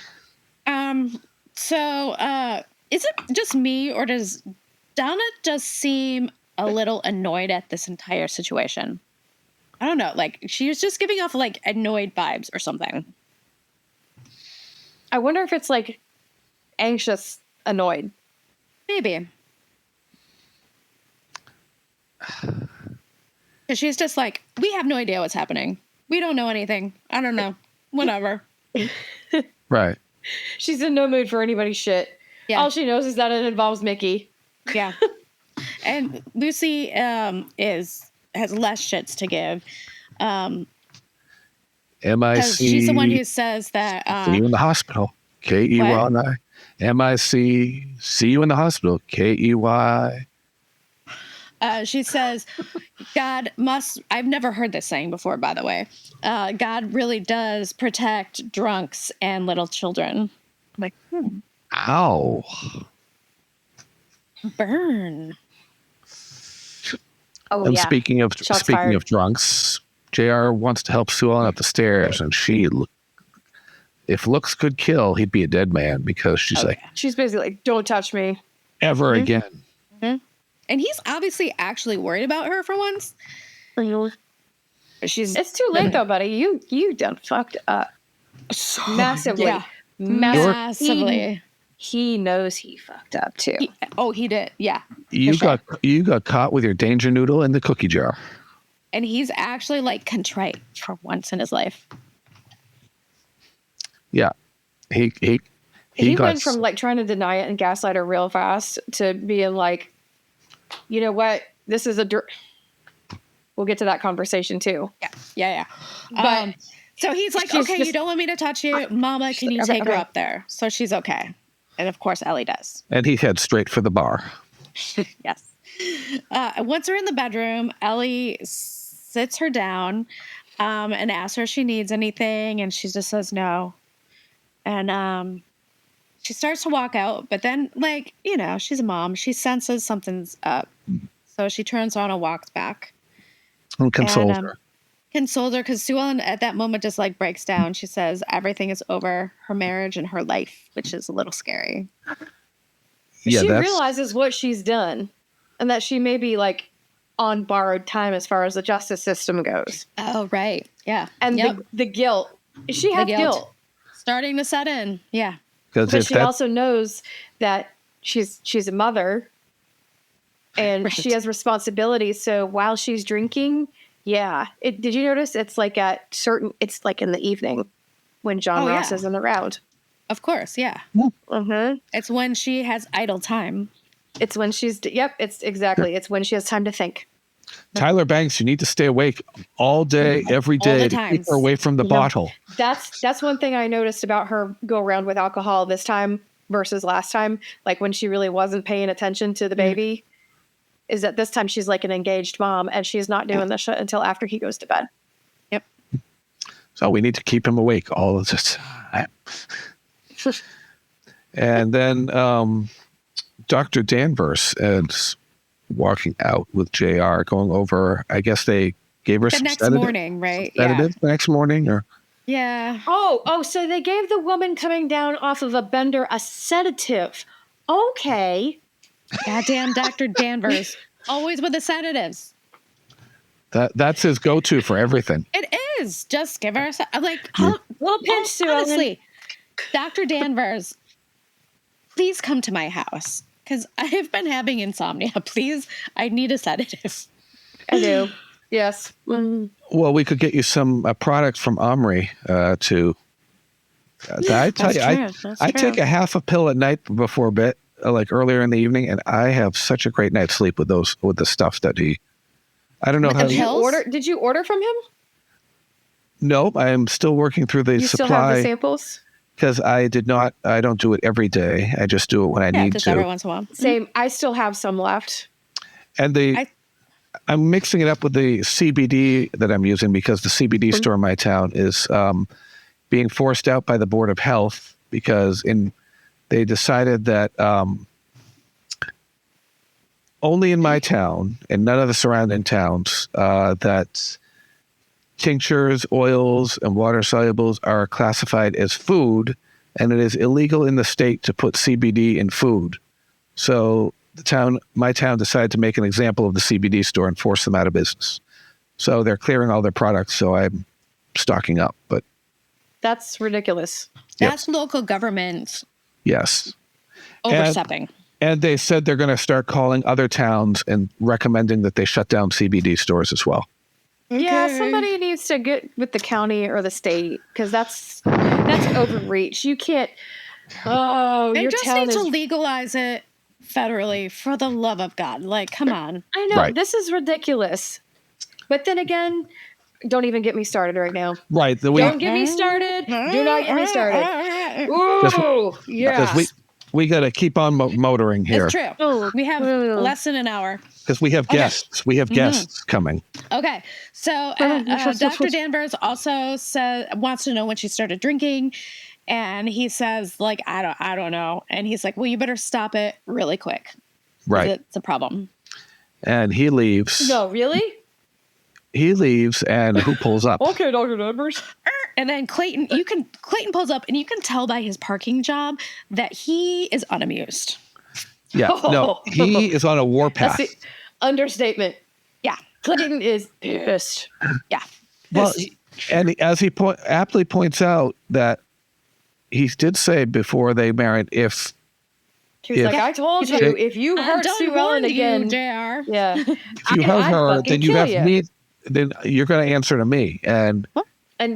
So, is it just me, or does Donna just seem a little annoyed at this entire situation? I don't know. Like, she was just giving off, like, annoyed vibes or something. I wonder if it's like anxious, annoyed. Maybe. Because she's just like, we have no idea what's happening. We don't know anything. I don't know. Whatever. Right. She's in no mood for anybody's shit. Yeah. All she knows is that it involves Mickey. Yeah. And Lucy has less shits to give. Because she's the one who says that... see you in the hospital. K-E-Y. M-I-C. See you in the hospital. K-E-Y. She says, God must... I've never heard this saying before, by the way. God really does protect drunks and little children. I'm like, Ow. burn. Oh, And yeah. speaking of drunks, JR wants to help Sue Ellen up the stairs, and if looks could kill, he'd be a dead man, because she's like, She's basically like, don't touch me. ever again. Mm-hmm. And he's obviously actually worried about her for once. It's too late though, buddy. You done fucked up. Massively. Yeah. Massively. He knows he fucked up too. He did. Yeah. You got caught with your danger noodle in the cookie jar. And he's actually like contrite for once in his life. Yeah. He went from like trying to deny it and gaslight her real fast to being like, you know what? This is we'll get to that conversation too. Yeah. But so he's like, okay, you don't want me to touch you. Mama, can you take her up there? So she's okay. And of course, Ellie does. And he heads straight for the bar. Yes. Once we're in the bedroom, Ellie sits her down and asks her if she needs anything. And she just says no. And she starts to walk out. But then, like, she's a mom. She senses something's up. So she turns around and walks back. And consoles her. Consoles her, because Sue Ellen at that moment just like breaks down. She says everything is over, her marriage and her life, which is a little scary. Yeah, she realizes what she's done and that she may be like on borrowed time as far as the justice system goes. Oh, right. Yeah. And the guilt. She has guilt starting to set in. Yeah. But she also knows that she's a mother and she has responsibilities. So while she's drinking, did you notice it's like it's like in the evening when John Ross isn't around? Of course, yeah. Mm-hmm. It's when she has idle time. It's when it's when she has time to think. Tyler Banks, you need to stay awake all day, every day to keep her away from the bottle. That's one thing I noticed about her go around with alcohol this time versus last time. Like when she really wasn't paying attention to the baby, is that this time she's like an engaged mom and she's not doing this shit until after he goes to bed. Yep. So we need to keep him awake all of this time. And then Dr. Danvers is walking out with JR, going over, I guess they gave her the some next sedative, morning, right? sedative the next morning, or Yeah. Oh, so they gave the woman coming down off of a bender a sedative. Okay. Goddamn Dr. Danvers. Always with the sedatives. That's his go-to for everything. It is. Just give her a like, Little pinch, Sue. honestly, Dr. Danvers, please come to my house. Because I have been having insomnia. Please, I need a sedative. I do. Yes. Well, we could get you some product from Omri to. I tell you, I take a half a pill at night before bed, like earlier in the evening, and I have such a great night's sleep with the stuff that he. I don't know how. Did you order from him? Nope, I am still working through the you supply. Still have the samples? Because I don't do it every day. I just do it when I need just to. every once in a while. Same. I still have some left. And I'm mixing it up with the CBD that I'm using because the CBD store in my town is being forced out by the Board of Health because they decided that only in my town and none of the surrounding towns that tinctures, oils, and water solubles are classified as food, and it is illegal in the state to put CBD in food. So my town decided to make an example of the CBD store and force them out of business. So they're clearing all their products. So I'm stocking up, but that's ridiculous. That's local government. Yes. Overstepping. And they said they're going to start calling other towns and recommending that they shut down CBD stores as well. Okay. Yeah, somebody needs to get with the county or the state because that's overreach. You can't. Oh, they your just town need to legalize it federally for the love of God. Like, come on. I know this is ridiculous, but then again, don't even get me started right now. Right. Don't get me started. Do not get me started. Ooh, yeah. We got to keep on motoring here. It's true. We have less than an hour. Because we have guests. We have guests coming. Okay. So Dr. Danvers also wants to know when she started drinking. And he says, like, I don't know. And he's like, well, you better stop it really quick. Right. It's a problem. And he leaves. No, really? He leaves, and who pulls up? Okay, Dr. Danvers. And then Clayton pulls up, and you can tell by his parking job that he is unamused. Yeah, no, he is on a warpath. That's the understatement. Yeah. Clayton is pissed. Yeah. Well, and as he aptly points out that he did say before they married, he was like, I told you, if you hurt Sue Ellen again, JR. Yeah. If you hurt her, then you have me. Then you're going to answer to me. And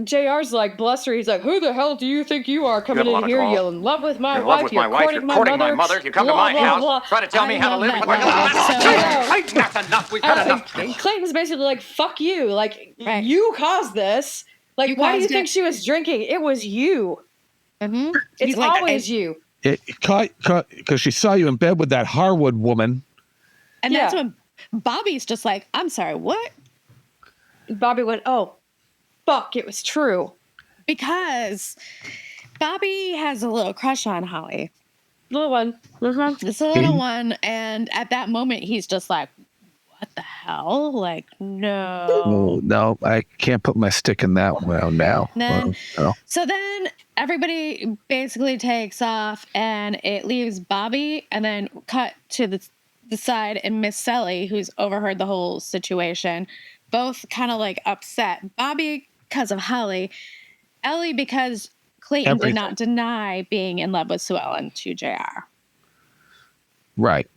JR's like, bless her. He's like, who the hell do you think you are coming in here? You're in love with my wife. You're courting my mother. You come to my house, try to tell me how to live. Clayton, that's enough. We've had enough. Clayton's basically like, fuck you. Like, you caused this. Like, why do you think she was drinking? It was you. Mm-hmm. It's always you. Because she saw you in bed with that Harwood woman. And that's when Bobby's just like, I'm sorry, what? Bobby went, oh, fuck, it was true. Because Bobby has a little crush on Holly. Little one. It's a little one. And at that moment, he's just like, what the hell? Like, no. Oh, no, I can't put my stick in that one now. So then everybody basically takes off, and it leaves Bobby, and then cut to the side, and Miss Ellie, who's overheard the whole situation, both kind of like upset. Bobby because of Holly, Ellie because Clayton did not deny being in love with Sue Ellen to JR. Right.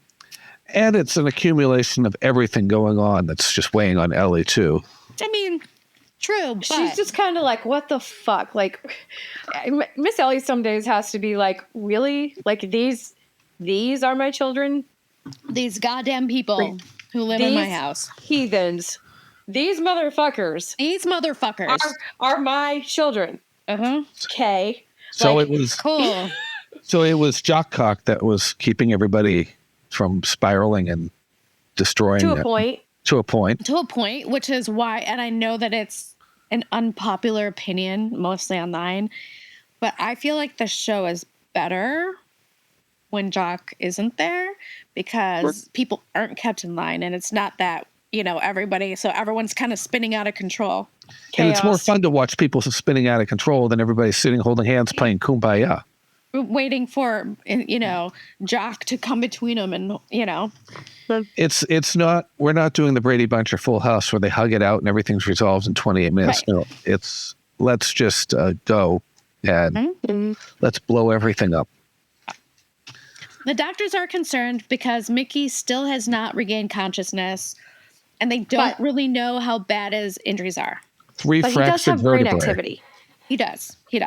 And it's an accumulation of everything going on that's just weighing on Ellie, too. I mean, true, but she's just kind of like, what the fuck? Like, Miss Ellie some days has to be like, really? Like, these are my children? These goddamn people who live in my house. Heathens. These motherfuckers. Are my children. Uh-huh. Okay. So it was cool. So it was Jockcock that was keeping everybody from spiraling and destroying to a point, which is why, and I know that it's an unpopular opinion, mostly online, but I feel like the show is better when Jock isn't there because people aren't kept in line, and it's not that, everyone's kind of spinning out of control. Chaos. And it's more fun to watch people spinning out of control than everybody sitting holding hands playing Kumbaya. Waiting for, Jock to come between them and, It's not, we're not doing the Brady Bunch or Full House where they hug it out and everything's resolved in 28 minutes. Right. No, it's, let's just go and let's blow everything up. The doctors are concerned because Mickey still has not regained consciousness and they don't really know how bad his injuries are. 3 fractured vertebrae. Brain activity. He does. He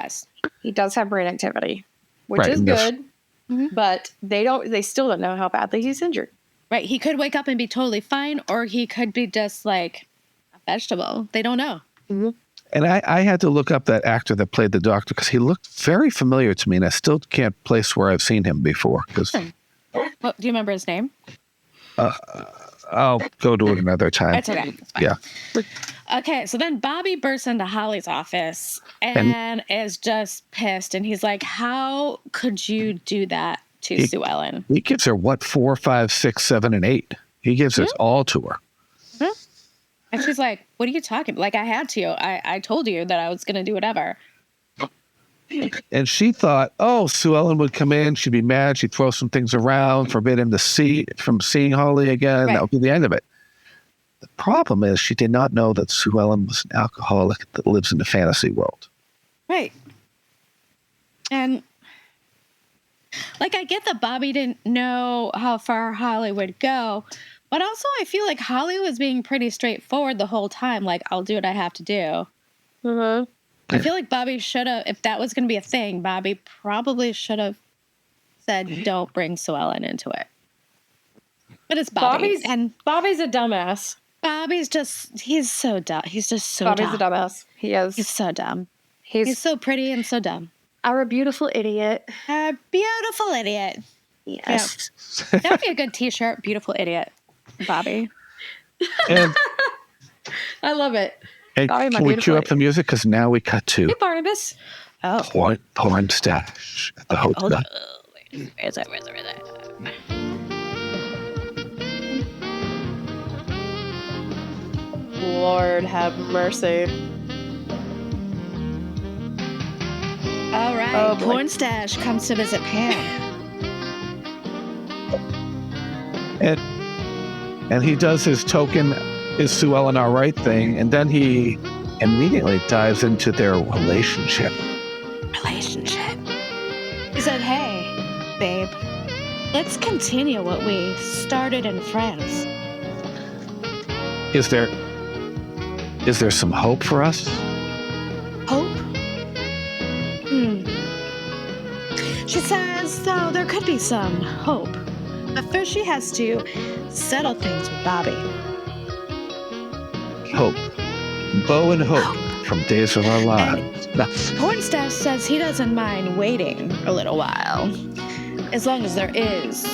does have brain activity. Which right, is good. but they still don't know how badly he's injured. Right. He could wake up and be totally fine, or he could be just like a vegetable. They don't know. And I had to look up that actor that played the doctor because he looked very familiar to me, and I still can't place where I've seen him before. Well, do you remember his name? I'll go to it another time. That's okay. It's fine. Yeah. Okay, so then Bobby bursts into Holly's office and is just pissed, and he's like, "How could you do that to Sue Ellen?" He gives her 4, 5, 6, 7, and 8. He gives it all to her. And she's like, "What are you talking about? Like, I had to. I told you that I was going to do whatever." And she thought, oh, Sue Ellen would come in. She'd be mad. She'd throw some things around, forbid him from seeing Holly again. Right. That would be the end of it. The problem is she did not know that Sue Ellen was an alcoholic that lives in the fantasy world. Right. And, like, I get that Bobby didn't know how far Holly would go, but also I feel like Holly was being pretty straightforward the whole time. Like, I'll do what I have to do. Mm-hmm. I feel like Bobby should have, if that was going to be a thing, Bobby probably should have said, don't bring Sue Ellen into it. But it's Bobby. Bobby's a dumbass. Bobby's just, he's so dumb. He's just so Bobby's dumb. a dumbass. He is. He's so dumb. He's so pretty and so dumb. Our beautiful idiot. A beautiful idiot. Yes. Yeah. That would be a good t-shirt. Beautiful idiot. Bobby. And, I love it. And can we cue up the music? Because now we cut to Barnabas. Pornstache at the hotel. Where is it? Lord have mercy. All right. Pornstache comes to visit Pam. And he does his token, is Sue Ellen all right thing, and then he immediately dives into their relationship. He said, hey, babe, let's continue what we started in Friends. Is there some hope for us? Hope? She says, though, there could be some hope. But first she has to settle things with Bobby. Hope. Bo and Hope from Days of Our Lives. Pornstache says he doesn't mind waiting a little while, as long as there is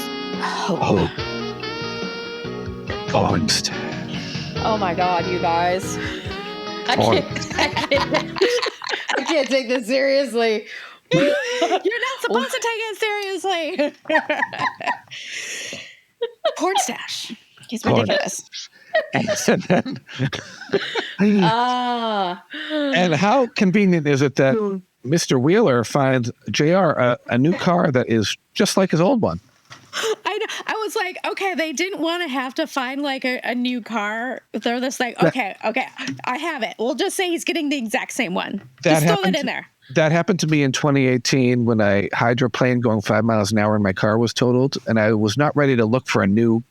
hope. Pornstache. Oh my God, you guys. I can't take this seriously. You're not supposed to take it seriously. Pornstache. He's ridiculous. And how convenient is it that Mr. Wheeler finds JR a new car that is just like his old one? I was like, okay, they didn't want to have to find like a new car. They're just like, okay, I have it. We'll just say he's getting the exact same one. Just throw it in there. That happened to me in 2018 when I hydroplaned going 5 miles an hour and my car was totaled, and I was not ready to look for a new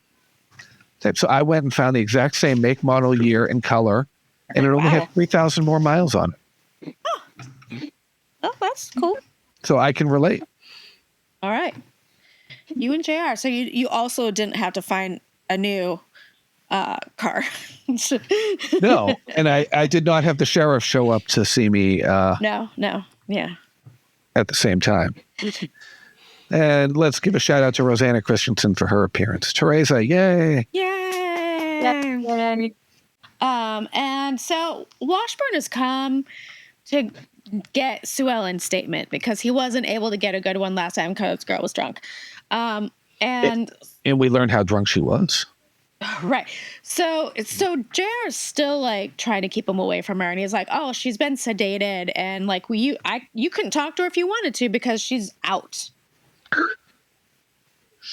type. So I went and found the exact same make, model, year, and color, and it only had 3,000 more miles on it. Oh, that's cool. So I can relate. All right. You and JR. So you also didn't have to find a new car. No, and I did not have the sheriff show up to see me. No, yeah. At the same time. And let's give a shout out to Rosanna Christensen for her appearance. Teresa, yay! Yay! And so Washburn has come to get Sue Ellen's statement because he wasn't able to get a good one last time because girl was drunk. And we learned how drunk she was. Right. So JR is still like trying to keep him away from her, and he's like, "Oh, she's been sedated, and like you couldn't talk to her if you wanted to because she's out."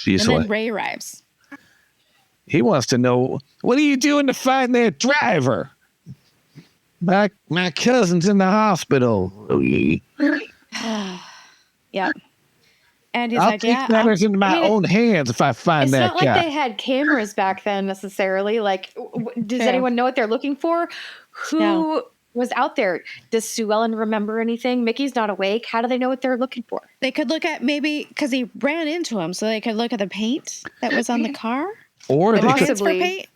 And then Ray arrives. He wants to know, what are you doing to find that driver? My cousin's in the hospital. Yep. And he's I'll like, take matters into my own hands if I find that guy. It's not like they had cameras back then necessarily. Like, does anyone know what they're looking for? Who was out there. Does Sue Ellen remember anything? Mickey's not awake. How do they know what they're looking for? They could look at maybe because he ran into him, so they could look at the paint that was on the car. Or the they could, transfer paint.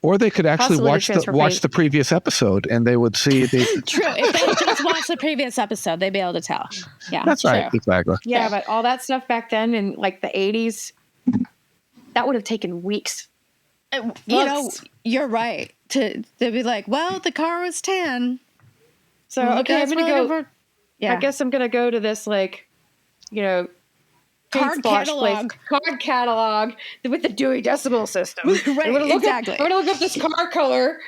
or they could actually Possibly watch the previous episode, and they would see the. True. If they just watched the previous episode, they'd be able to tell. Yeah, That's right. true. Exactly. Yeah, but all that stuff back then in like the 80s, that would have taken weeks. You know, you're right. They'd be like, well, the car was tan. So, okay, I'm going to go. Yeah. I guess I'm going to go to this, like, you know, Card splash catalog. Card catalog with the Dewey Decimal System. Right, exactly. I'm going to look up this car color.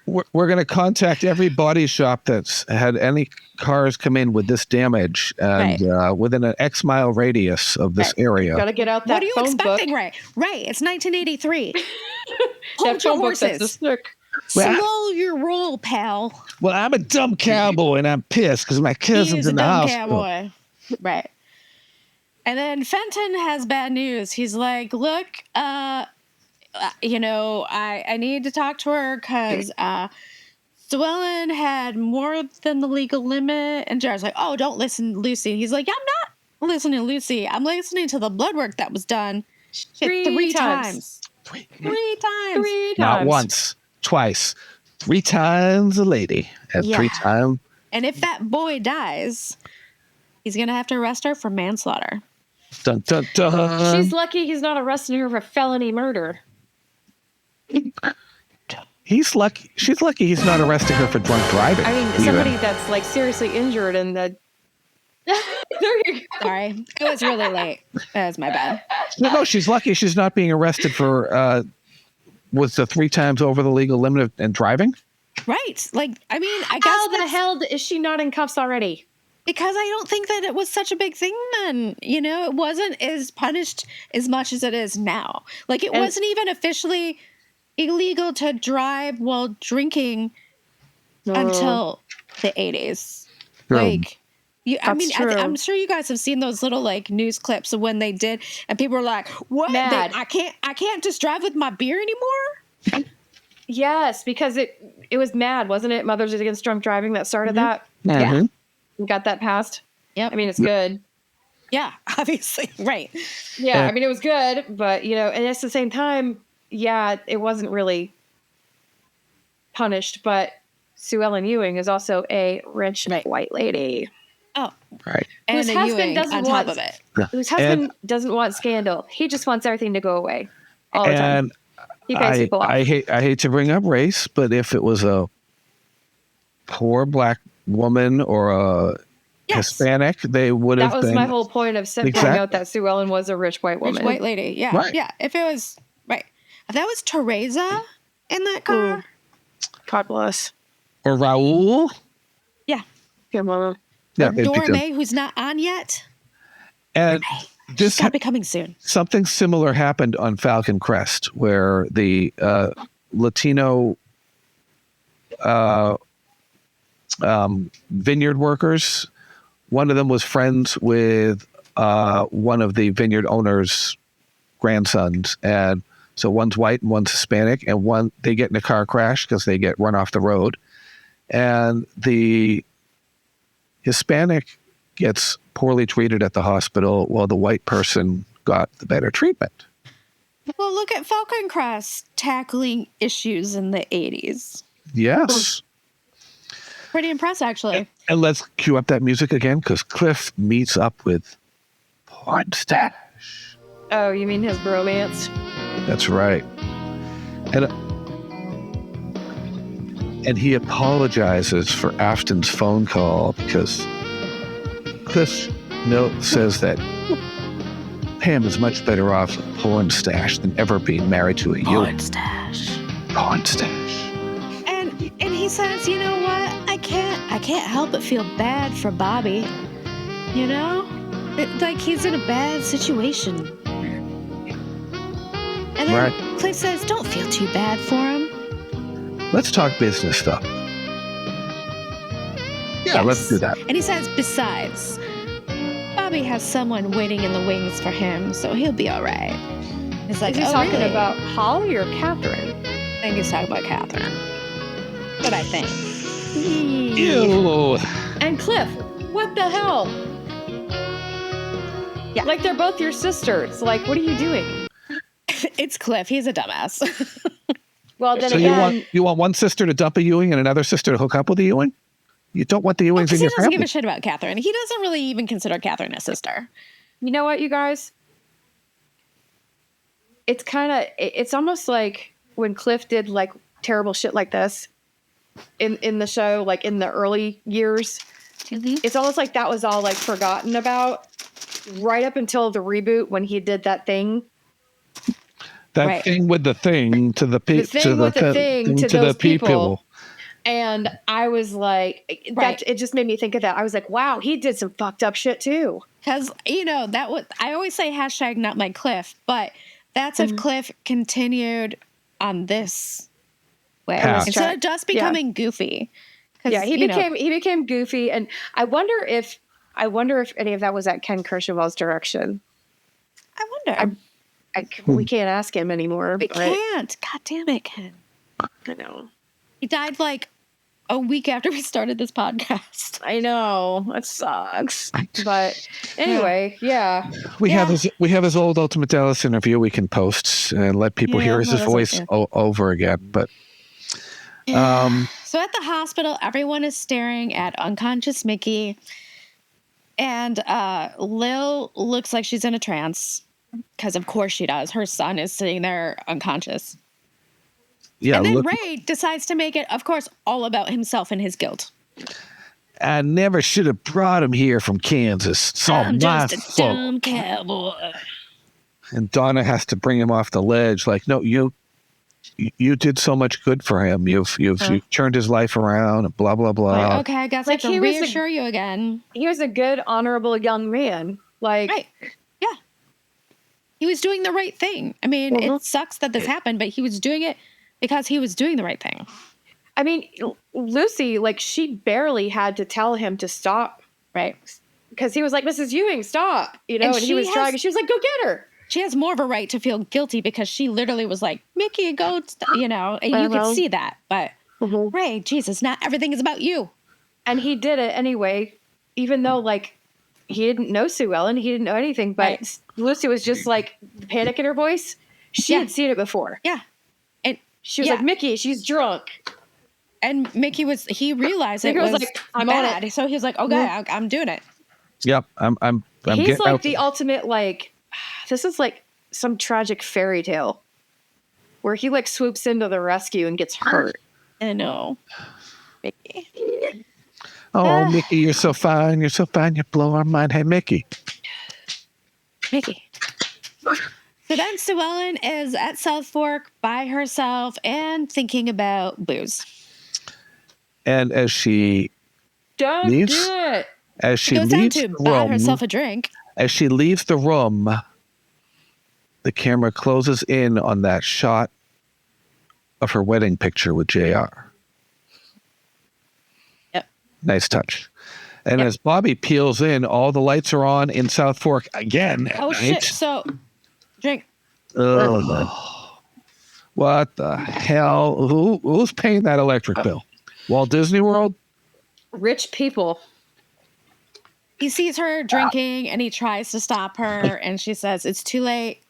We're going to contact every body shop that's had any cars come in with this damage, and within an X mile radius of this area. Got to get out that What are you phone expecting, book. Ray? Ray, it's 1983. That Hold your phone book, that's the horses. snook. Slow your roll, pal. Well, I'm a dumb cowboy, and I'm pissed because my cousin's He's a in the dumb hospital. cowboy. Right. And then Fenton has bad news. He's like, look, you know, I need to talk to her because Llewellyn had more than the legal limit. And Jared's like, oh, don't listen to Lucy. He's like, yeah, I'm not listening to Lucy. I'm listening to the blood work that was done three times. Three Three times. Not once, twice, 3 times a lady, and Yeah. 3 times. And if that boy dies, he's going to have to arrest her for manslaughter. Dun, dun, dun. She's lucky he's not arresting her for felony murder. He's lucky. She's lucky he's not arresting her for drunk driving. I mean, even. somebody that's like seriously injured and the. There you go. Sorry. It was really late. That was my bad. No, she's lucky she's not being arrested for was the 3 times over the legal limit and driving. Right. Like, I mean, I guess How the that's- hell is she not in cuffs already? because I don't think that it was such a big thing then. You know, it wasn't as punished as much as it is now. Like, it wasn't even officially illegal to drive while drinking until the 80s. Like, I mean, I'm sure you guys have seen those little like news clips of when they did, and people were like, "What? Mad. I can't just drive with my beer anymore." Yes, because it was mad, wasn't it? Mothers Against Drunk Driving that started that. Yeah. We got that passed. Yep. I mean, it's good. Yeah, obviously, right. Yeah, I mean, it was good, but you know, and at the same time, yeah, it wasn't really punished. But Sue Ellen Ewing is also a rich white lady. Oh, right. And Whose a husband Ewing doesn't on want top of it. whose husband doesn't want scandal. He just wants everything to go away all the time. And He pays people off. I hate to bring up race, but if it was a poor black woman or a Hispanic, they would have That was been. my whole point of pointing out that Sue Ellen was a rich white woman. Rich white lady. Yeah. Right. Yeah. If it was right. If that was Teresa in that car. God bless. Or Raul. Yeah. Good woman. Yeah, Dorme, who's not on yet. And this She's got to be coming soon. something similar happened on Falcon Crest, where the Latino vineyard workers, one of them was friends with one of the vineyard owners' grandsons, and so one's white and one's Hispanic, and they get in a car crash because they get run off the road, and the Hispanic gets poorly treated at the hospital while the white person got the better treatment. Well, look at Falcon Crest tackling issues in the 80s. Yes. Pretty impressed, actually. And let's cue up that music again, because Cliff meets up with Pornstache. Oh, you mean his bromance? That's right. And he apologizes for Afton's phone call because Cliff's note says that Pam is much better off with Pornstache than ever being married to a Pornstache. And he says, you know what? I can't help but feel bad for Bobby. You know? Like he's in a bad situation. And then Cliff says, don't feel too bad for him. Let's talk business stuff. Yeah, let's do that. And he says, besides, Bobby has someone waiting in the wings for him, so he'll be all right. He's like, Is he talking really? about Holly or Catherine? I think he's talking about Catherine. But I think. Ew. And Cliff, what the hell? Yeah. Like, they're both your sisters. Like, what are you doing? It's Cliff. He's a dumbass. Well, then So again, you want one sister to dump a Ewing and another sister to hook up with a Ewing? You don't want the Ewings in Because he your doesn't family. give a shit about Catherine. He doesn't really even consider Catherine a sister. you know what, you guys? It's almost like when Cliff did like terrible shit like this in the show, like in the early years. It's almost like that was all like forgotten about right up until the reboot when he did that thing. That thing with the thing to the people. The thing with the thing to those people. And I was like, Right. it just made me think of that. I was like, wow, he did some fucked up shit too. Because, that was, I always say hashtag not my Cliff, but that's if Cliff continued on this way. Path. Instead of just becoming goofy. Yeah, he became goofy. And I wonder if any of that was at Ken Kercheval's direction. I wonder. We can't ask him anymore. We can't. God damn it, Ken. I know. He died like a week after we started this podcast. I know. That sucks. But anyway, yeah. We have his old Ultimate Dallas interview we can post and let people hear his voice over again. But So at the hospital, everyone is staring at unconscious Mickey, and Lil looks like she's in a trance because of course she does. Her son is sitting there unconscious. yeah, And then Ray decides to make it, of course, all about himself and his guilt. I never should have brought him here from Kansas. It's all I'm my just a fault. dumb cowboy. And Donna has to bring him off the ledge. Like, no, you did so much good for him. You've turned his life around and blah, blah, blah. Like, okay, I guess I have to he was reassure you again. He was a good, honorable young man. Like, Right. Yeah. He was doing the right thing. I mean, it sucks that this happened, but he was doing it because he was doing the right thing. I mean, Lucy, like, she barely had to tell him to stop. Right. Because he was like, Mrs. Ewing, stop. And he she was has- trying. She was like, go get her. She has more of a right to feel guilty because she literally was like, Mickey, go, and you could see that. But Ray, Jesus, not everything is about you. And he did it anyway, even though, like, he didn't know Sue Ellen. He didn't know anything. But Lucy was just like, the panic in her voice. She had seen it before. Yeah. And she was like, Mickey, she's drunk. And Mickey he realized it was like, I'm on bad. it. So he was like, okay, I'm doing it. Yep, I'm He's getting like out. the ultimate, like, this is like some tragic fairy tale where he like swoops into the rescue and gets hurt. I know. Mickey. Oh, Mickey, you're so fine. You're so fine. You blow our mind. Hey, Mickey. Mickey. So then Sue Ellen is at South Fork by herself and thinking about booze. And as she leaves, do it. as she Goes down leaves to the buy room, herself a drink. as she leaves the room, the camera closes in on that shot of her wedding picture with JR. Yep. Nice touch. And as Bobby peels in, all the lights are on in South Fork again at Oh, night. shit. So, drink. Ugh. What the hell? Who's paying that electric bill? Walt Disney World? Rich people. He sees her drinking and he tries to stop her and she says, it's too late.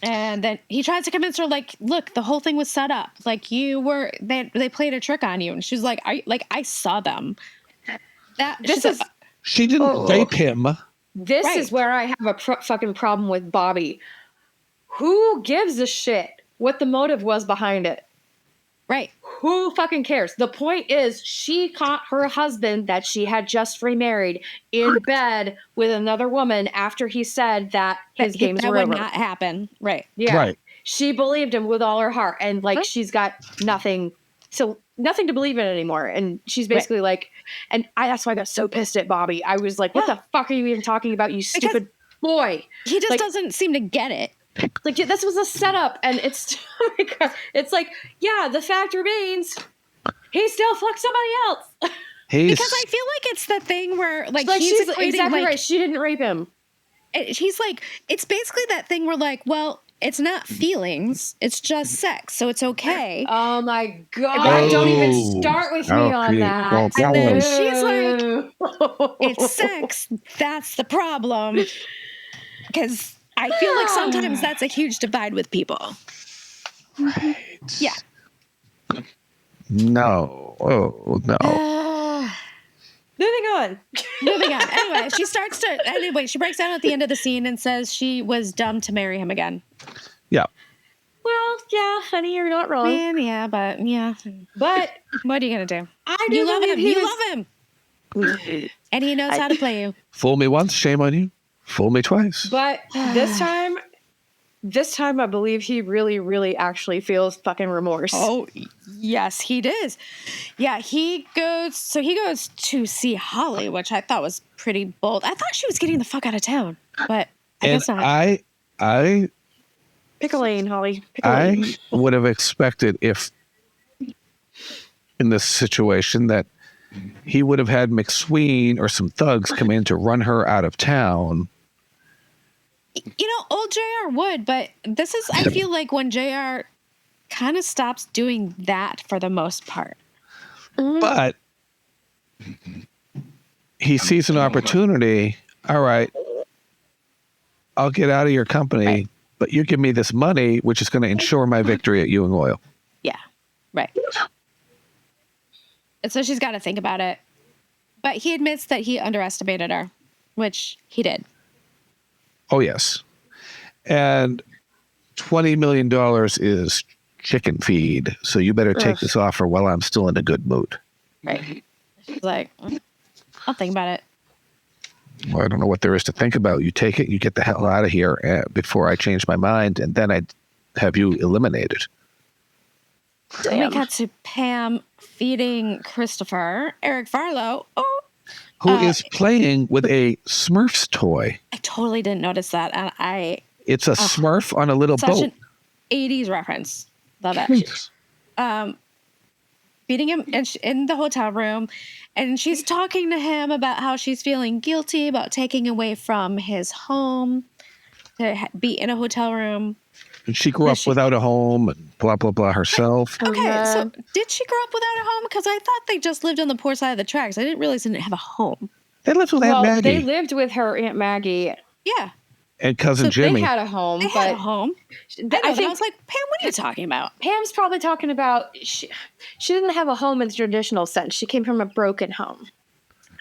And then he tries to convince her, like, look, the whole thing was set up. Like, they played a trick on you. And she's like, I saw them. She didn't rape him. This is where I have a fucking problem with Bobby. Who gives a shit what the motive was behind it? Right. Who fucking cares? The point is, she caught her husband that she had just remarried in bed with another woman after he said that his games were over. That would not happen. Right. Yeah. Right. She believed him with all her heart. And, like, she's got nothing to believe in anymore. And she's basically like, and that's why I got so pissed at Bobby. I was like, what the fuck are you even talking about, you stupid boy? He just doesn't seem to get it. Like, this was a setup, and it's like, yeah, the fact remains, he still fucked somebody else. Because I feel like it's the thing where, like he's she's exactly right. She didn't rape him. He's like, it's basically that thing where, like, well, it's not feelings. It's just sex. So it's okay. Oh my God. Don't even start with me on that. Well, And then was- she's like, it's sex. That's the problem. Because I feel like sometimes that's a huge divide with people. Right. Yeah. No. Oh, no. Moving on. Moving on. Anyway, she breaks down at the end of the scene and says she was dumb to marry him again. Yeah. Well, yeah, honey, you're not wrong. Man, yeah, but But what are you going to do? I You do love believe him. he You was- love him. And he knows how to play you. Fool me once, shame on you. Fool me twice. But this time I believe he really, really actually feels fucking remorse. Oh, yes, he does. Yeah, he goes to see Holly, which I thought was pretty bold. I thought she was getting the fuck out of town, but I guess not. I Pick a lane, Holly. Pick a lane. I would have expected if in this situation that he would have had McSween or some thugs come in to run her out of town. You know, old JR would, but this is, I feel like when JR kind of stops doing that for the most part. But he sees an opportunity. All right, I'll get out of your company, but you give me this money, which is going to ensure my victory at Ewing Oil. Yeah, right. And so she's got to think about it. But he admits that he underestimated her, which he did. Oh, yes. And $20 million is chicken feed, so you better take this offer while I'm still in a good mood. Right. She's like, I'll think about it. Well, I don't know what there is to think about. You take it, you get the hell out of here before I change my mind, and then I'd have you eliminated. Then we cut to Pam feeding Christopher, Eric Farlow. Oh, Who is playing with a Smurfs toy. I totally didn't notice that. And It's a Smurf on a little such boat. an 80s reference. Love it. Feeding him in the hotel room, and she's talking to him about how she's feeling guilty about taking away from his home to be in a hotel room. And she grew up without a home and blah, blah, blah herself. Okay, so did she grow up without a home? Because I thought they just lived on the poor side of the tracks. I didn't realize they didn't have a home. They lived with Aunt Maggie. They lived with her Aunt Maggie. Yeah. And cousin So Jimmy. they had a home. They had a home. I think I was like, Pam, what are you talking about? Pam's probably talking about she didn't have a home in the traditional sense. She came from a broken home.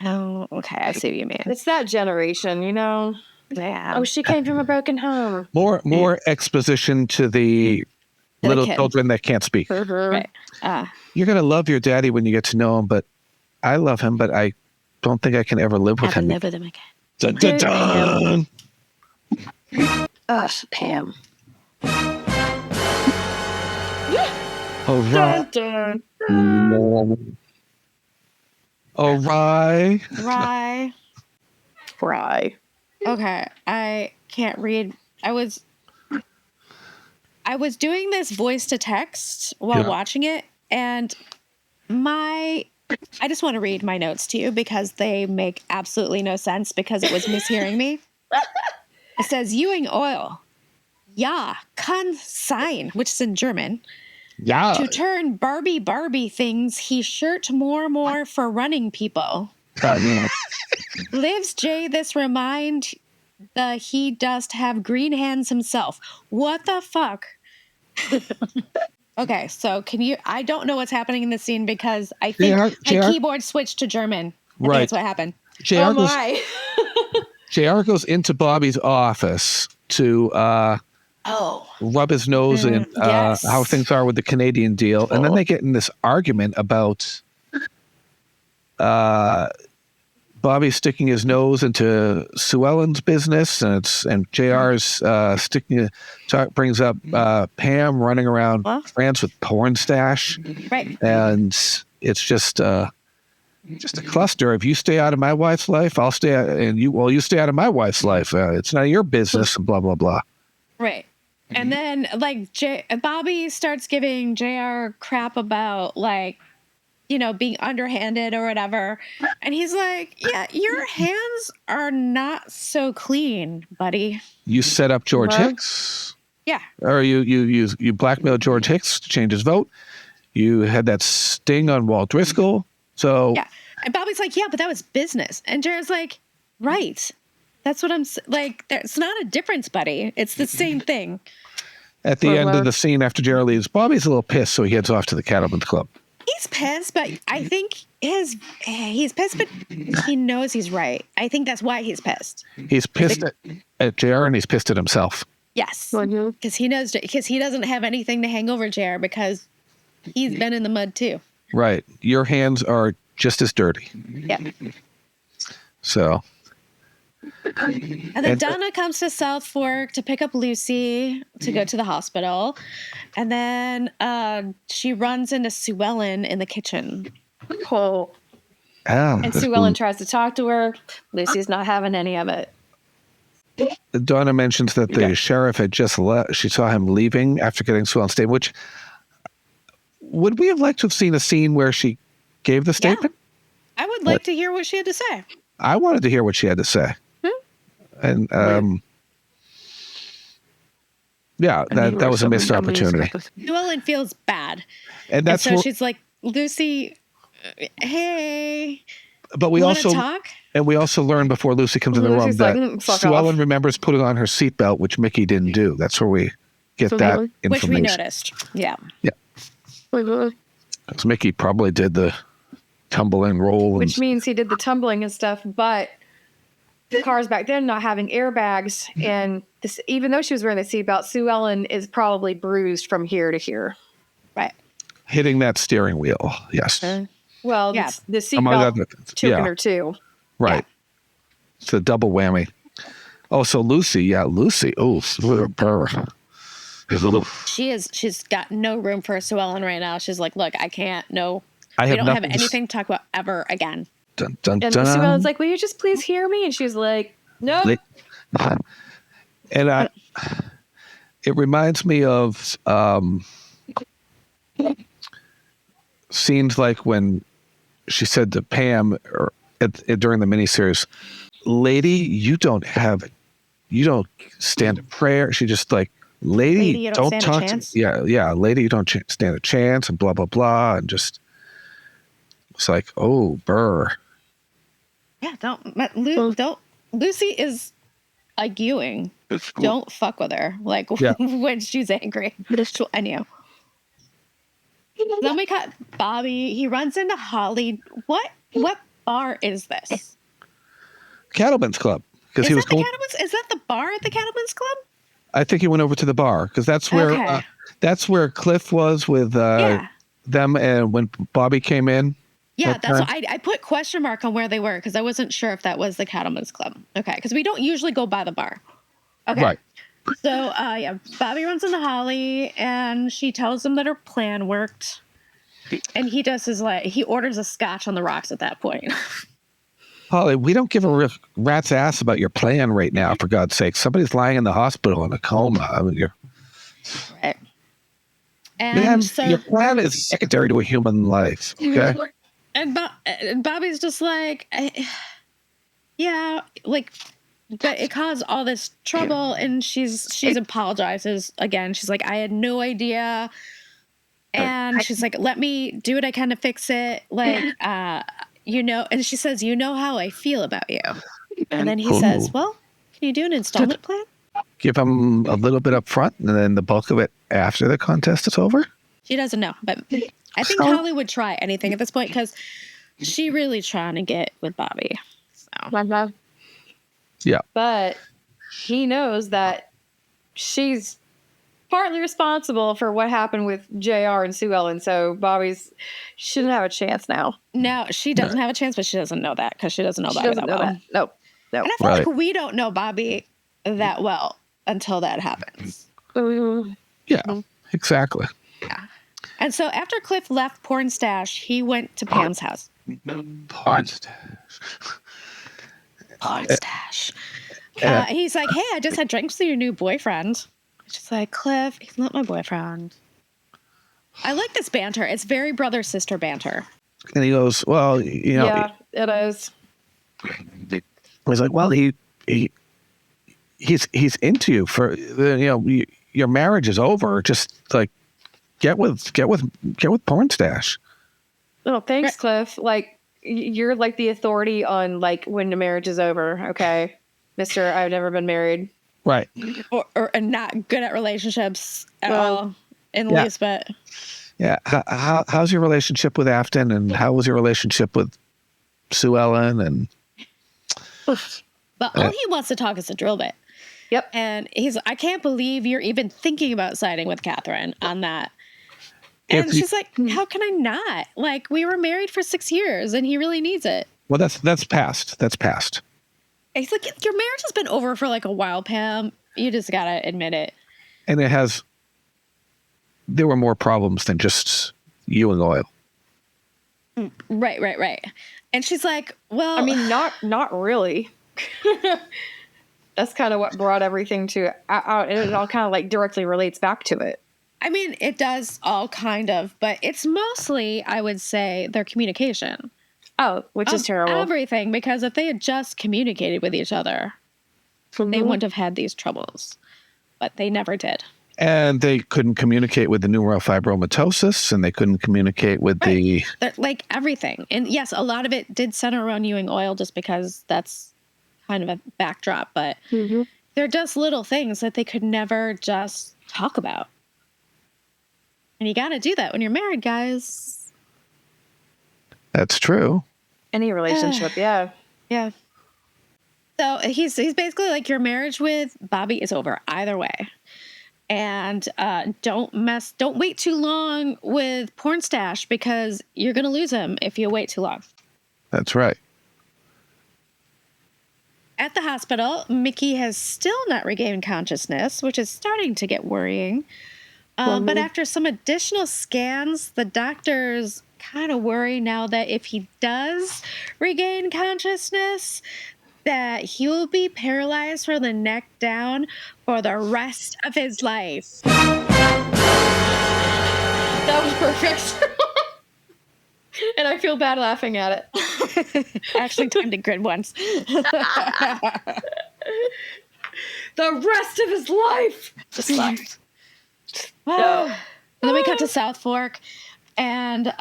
Oh, okay. I see what you mean. It's that generation, you know. Yeah. Oh, she came from a broken home. More exposition to the little kid. children that can't speak. Right. You're going to love your daddy when you get to know him, but I love him, but I don't think I can ever live with him. Live with him again. Dun, dun, dun. Us, Pam. All right. All right. Rye. Fry. Okay. I can't read. I was doing this voice to text while watching it, and I just want to read my notes to you because they make absolutely no sense because it was mishearing me. It says Ewing Oil. Ja, kann sein, which is in German. Yeah. To turn Barbie things, he shirt more for running people. Lives Jay this remind he does have green hands himself. What the fuck? Okay, so I don't know what's happening in this scene because I think my keyboard switched to German. I think that's what happened. JR goes into Bobby's office to rub his nose in how things are with the Canadian deal. And then they get in this argument about Bobby sticking his nose into Sue Ellen's business, and JR's brings up Pam running around France with Pornstache. Right. And it's just a cluster. If you stay out of my wife's life, I'll stay out, and you stay out of my wife's life. It's none of your business, and blah, blah, blah. Right. And then, Bobby starts giving JR crap about, being underhanded or whatever. And he's like, yeah, your hands are not so clean, buddy. You set up George Hicks. Yeah. Or you blackmailed George Hicks to change his vote. You had that sting on Walt Driscoll. So yeah. And Bobby's like, yeah, but that was business. And Jared's like, right. That's what I'm like. It's not a difference, buddy. It's the same thing. At the end of the scene after Jared leaves, Bobby's a little pissed, so he heads off to the Cattleman's Club. He's pissed, but I think he's pissed, but he knows he's right. I think that's why he's pissed. He's pissed at JR and he's pissed at himself. Yes. Because he knows, because he doesn't have anything to hang over JR because he's been in the mud too. Right. Your hands are just as dirty. Yeah. So. And then Donna comes to South Fork to pick up Lucy to go to the hospital. And then she runs into Sue Ellen in the kitchen. Oh. And Sue Ellen tries to talk to her. Lucy's not having any of it. Donna mentions that the sheriff had just left. She saw him leaving after getting Sue Ellen's statement, which would we have liked to have seen a scene where she gave the statement? Yeah. I would like to hear what she had to say. I wanted to hear what she had to say. And that was a missed opportunity. Sue Ellen feels bad. And that's so she's like, Lucy, hey. But we also talk? And we also learned before Lucy comes in the room that Sue Ellen remembers putting on her seatbelt, which Mickey didn't do. That's where we get that information. Which we noticed. Yeah. Yeah. Because Mickey probably did the tumble and roll. Which means he did the tumbling and stuff, but the cars back then not having airbags, and this, even though she was wearing the seatbelt, Sue Ellen is probably bruised from here to here. Right. Hitting that steering wheel. Yes. Well, yeah. The seatbelt choking her too. Right. Yeah. It's a double whammy. Oh, so Lucy. Yeah, Lucy. Oh, she's got no room for Sue Ellen right now. She's like, look, I can't. No, we don't have anything to talk about ever again. Dun, dun, and Sue Ellen's like, will you just please hear me? And she's like, no. And it reminds me of scenes like when she said to Pam during the miniseries, lady, you don't stand a prayer. She just like, lady you don't talk to lady, you don't stand a chance, and blah, blah, blah. And just, it's like, oh, burr. Yeah, don't. Lucy is like Ewing. Don't fuck with her. Like when she's angry. I knew. Then we got Bobby. He runs into Holly. What bar is this? Cattleman's Club. Is that the bar at the Cattleman's Club? I think he went over to the bar because that's where Cliff was with them, and when Bobby came in. Yeah, that's why I put question mark on where they were because I wasn't sure if that was the Cattleman's Club. Okay, because we don't usually go by the bar. Okay. Right. So, Bobby runs into Holly, and she tells him that her plan worked. And he does he orders a scotch on the rocks at that point. Holly, we don't give a rat's ass about your plan right now, for God's sake. Somebody's lying in the hospital in a coma. I mean, right. And so your plan is secondary to a human life, okay? And Bobby's just like, but it caused all this trouble, and she's apologizes again. She's like, I had no idea, and she's like, let me do what I can to fix it, and she says, you know how I feel about you, and then he says, well, can you do an installment plan? Give him a little bit up front, and then the bulk of it after the contest is over. She doesn't know, but I think Holly would try anything at this point because she really trying to get with Bobby. So. Yeah. But he knows that she's partly responsible for what happened with JR and Sue Ellen. So she doesn't have a chance now. No, she doesn't have a chance, but she doesn't know that because she doesn't know Bobby that well. No. And I feel like we don't know Bobby that well until that happens. Yeah, exactly. Yeah. And so after Cliff left Pornstache, he went to Pam's house. Pornstache. He's like, hey, I just had drinks with your new boyfriend. She's like, Cliff, he's not my boyfriend. I like this banter. It's very brother-sister banter. And he goes, well, Yeah, it is. He's like, well, he's into you for, your marriage is over. Just like get with Pornstache. Oh, thanks, Cliff. Like, you're like the authority on like when the marriage is over. Okay, Mister, I've never been married. Right. Or not good at relationships at all in the least, but. Yeah. How's your relationship with Afton, and how was your relationship with Sue Ellen? And but all he wants to talk is a drill bit. Yep. And I can't believe you're even thinking about siding with Catherine on that. And she's like, how can I not? Like, we were married for 6 years and he really needs it. Well, that's past. That's past. He's like, your marriage has been over for like a while, Pam. You just got to admit it. And there were more problems than just Ewing Oil. Right. And she's like, well, I mean, not really. That's kind of what brought everything to out. It all kind of like directly relates back to it. I mean, it does all kind of, but it's mostly, I would say, their communication. Oh, which is terrible. Everything, because if they had just communicated with each other, they wouldn't have had these troubles. But they never did. And they couldn't communicate with the neurofibromatosis, and they couldn't communicate with like everything. And yes, a lot of it did center around Ewing Oil just because that's kind of a backdrop. But they're just little things that they could never just talk about. And you got to do that when you're married, guys. That's true. Any relationship, yeah. So he's basically like, your marriage with Bobby is over either way. And don't wait too long with Pornstache because you're going to lose him if you wait too long. That's right. At the hospital, Mickey has still not regained consciousness, which is starting to get worrying. But after some additional scans, the doctors kind of worry now that if he does regain consciousness, that he will be paralyzed from the neck down for the rest of his life. That was perfect. And I feel bad laughing at it. Actually timed it good once. The rest of his life. Just life. And then we cut to South Fork, and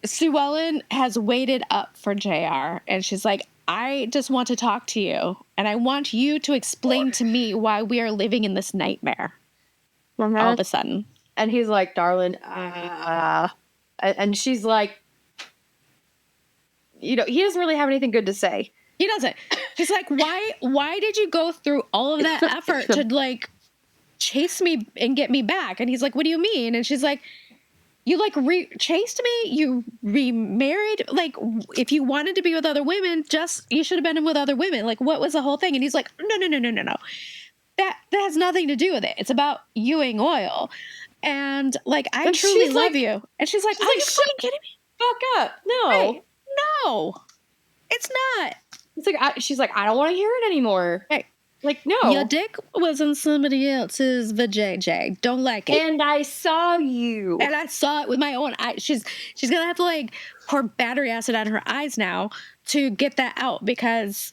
Sue Ellen has waited up for JR, and she's like, I just want to talk to you, and I want you to explain to me why we are living in this nightmare all of a sudden. And he's like, darling, and she's like, he doesn't really have anything good to say. He doesn't. She's like, why did you go through all of that effort to like chase me and get me back? And he's like, what do you mean? And she's like, you like chased me, you remarried, like if you wanted to be with other women, you should have been with other women. Like, what was the whole thing? And he's like, no. That has nothing to do with it. It's about Ewing Oil. And like, I truly love you. And she's like, are you fucking kidding me? Fuck up. No. Right. No. It's not. It's like, she's like, I don't want to hear it anymore. Right. Like, no. Your dick was in somebody else's vajayjay. Don't like it. And I saw you. And I saw it with my own eyes. She's going to have to like pour battery acid on her eyes now to get that out, because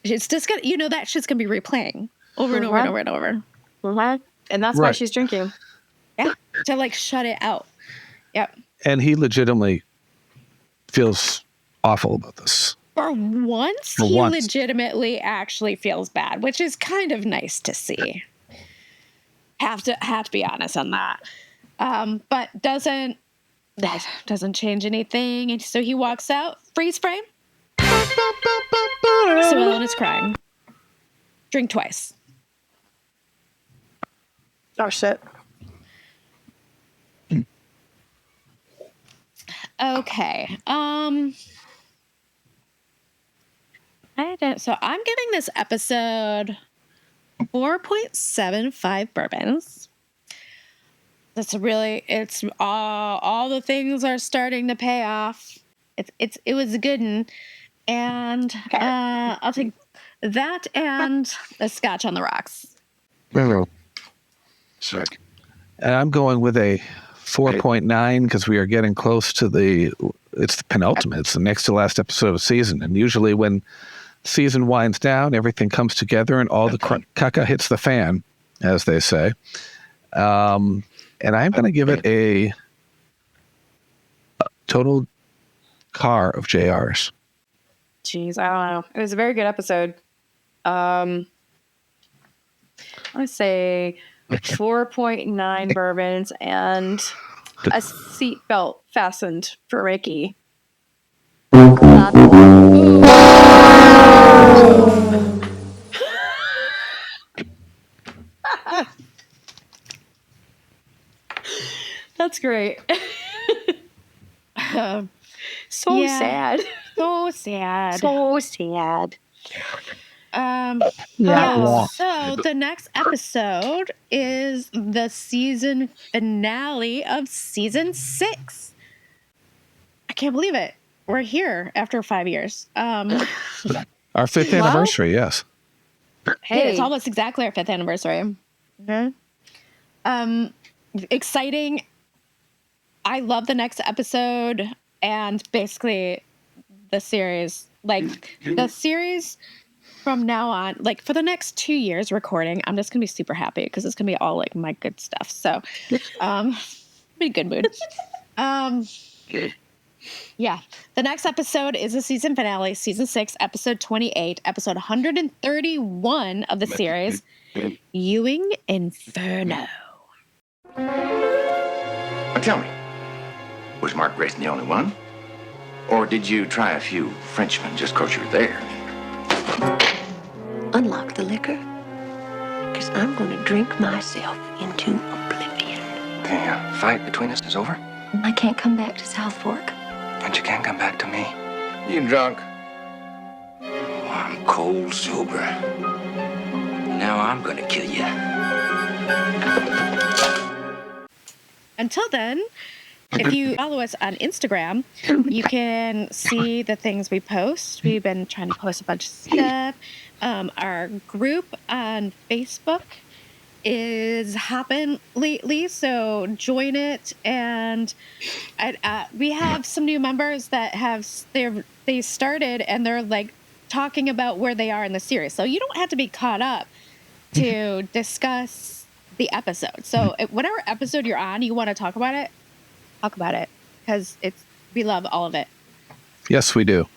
it's just going to, that shit's going to be replaying over and over and over and over. And that's why she's drinking. Yeah. To like shut it out. Yep. And he legitimately feels awful about this. For once, he legitimately actually feels bad, which is kind of nice to see. Have to be honest on that. But doesn't change anything. And so he walks out, freeze frame. So Ellen is crying. Drink twice. Oh shit. Okay. So I'm giving this episode 4.75 bourbons. It's all the things are starting to pay off. It was a good one. And I'll take that and a scotch on the rocks. Sick. And I'm going with a 4.9 because we are getting close to it's the penultimate. It's the next to last episode of the season. And usually when season winds down, everything comes together and all the caca hits the fan. as they say. And I'm going to give it a total car of JRs. Jeez, I don't know. It was a very good episode. I want to say 4.9 bourbons and a seatbelt fastened for Ricky. That's great. So sad. So sad. So sad. So the next episode is the season finale of season 6. I can't believe it. We're here after 5 years. Our 5th anniversary, yes. Hey, it's almost exactly our 5th anniversary. Mm-hmm. Exciting. I love the next episode and basically the series. Like the series from now on, like for the next 2 years recording, I'm just gonna be super happy because it's gonna be all like my good stuff. So be good mood. Yeah. The next episode is the season finale, season 6, episode 28, episode 131 of the series, Ewing Inferno. Now tell me, was Mark Grayson the only one? Or did you try a few Frenchmen just because you're there? Unlock the liquor, because I'm going to drink myself into oblivion. The fight between us is over? I can't come back to South Fork. And you can't come back to me. You drunk? Oh, I'm cold sober. Now I'm going to kill you. Until then, if you follow us on Instagram, you can see the things we post. We've been trying to post a bunch of stuff. Our group on Facebook is hopping lately, so join it. And we have some new members that they started and they're like talking about where they are in the series. So you don't have to be caught up to discuss the episode. So whatever episode you're on, you want to talk about it, because we love all of it. Yes, we do.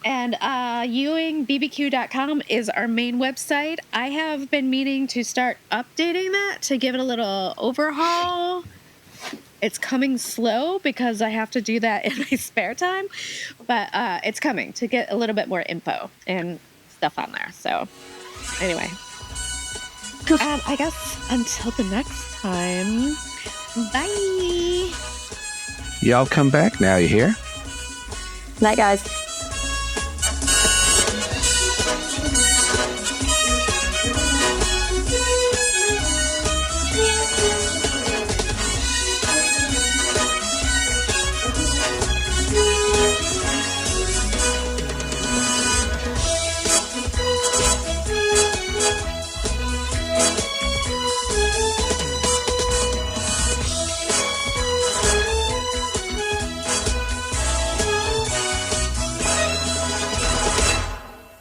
And ewingbbq.com is our main website. I have been meaning to start updating that to give it a little overhaul. It's coming slow because I have to do that in my spare time, but it's coming to get a little bit more info and stuff on there. So anyway, I guess until the next time, bye. Y'all come back now, you hear? Night, guys.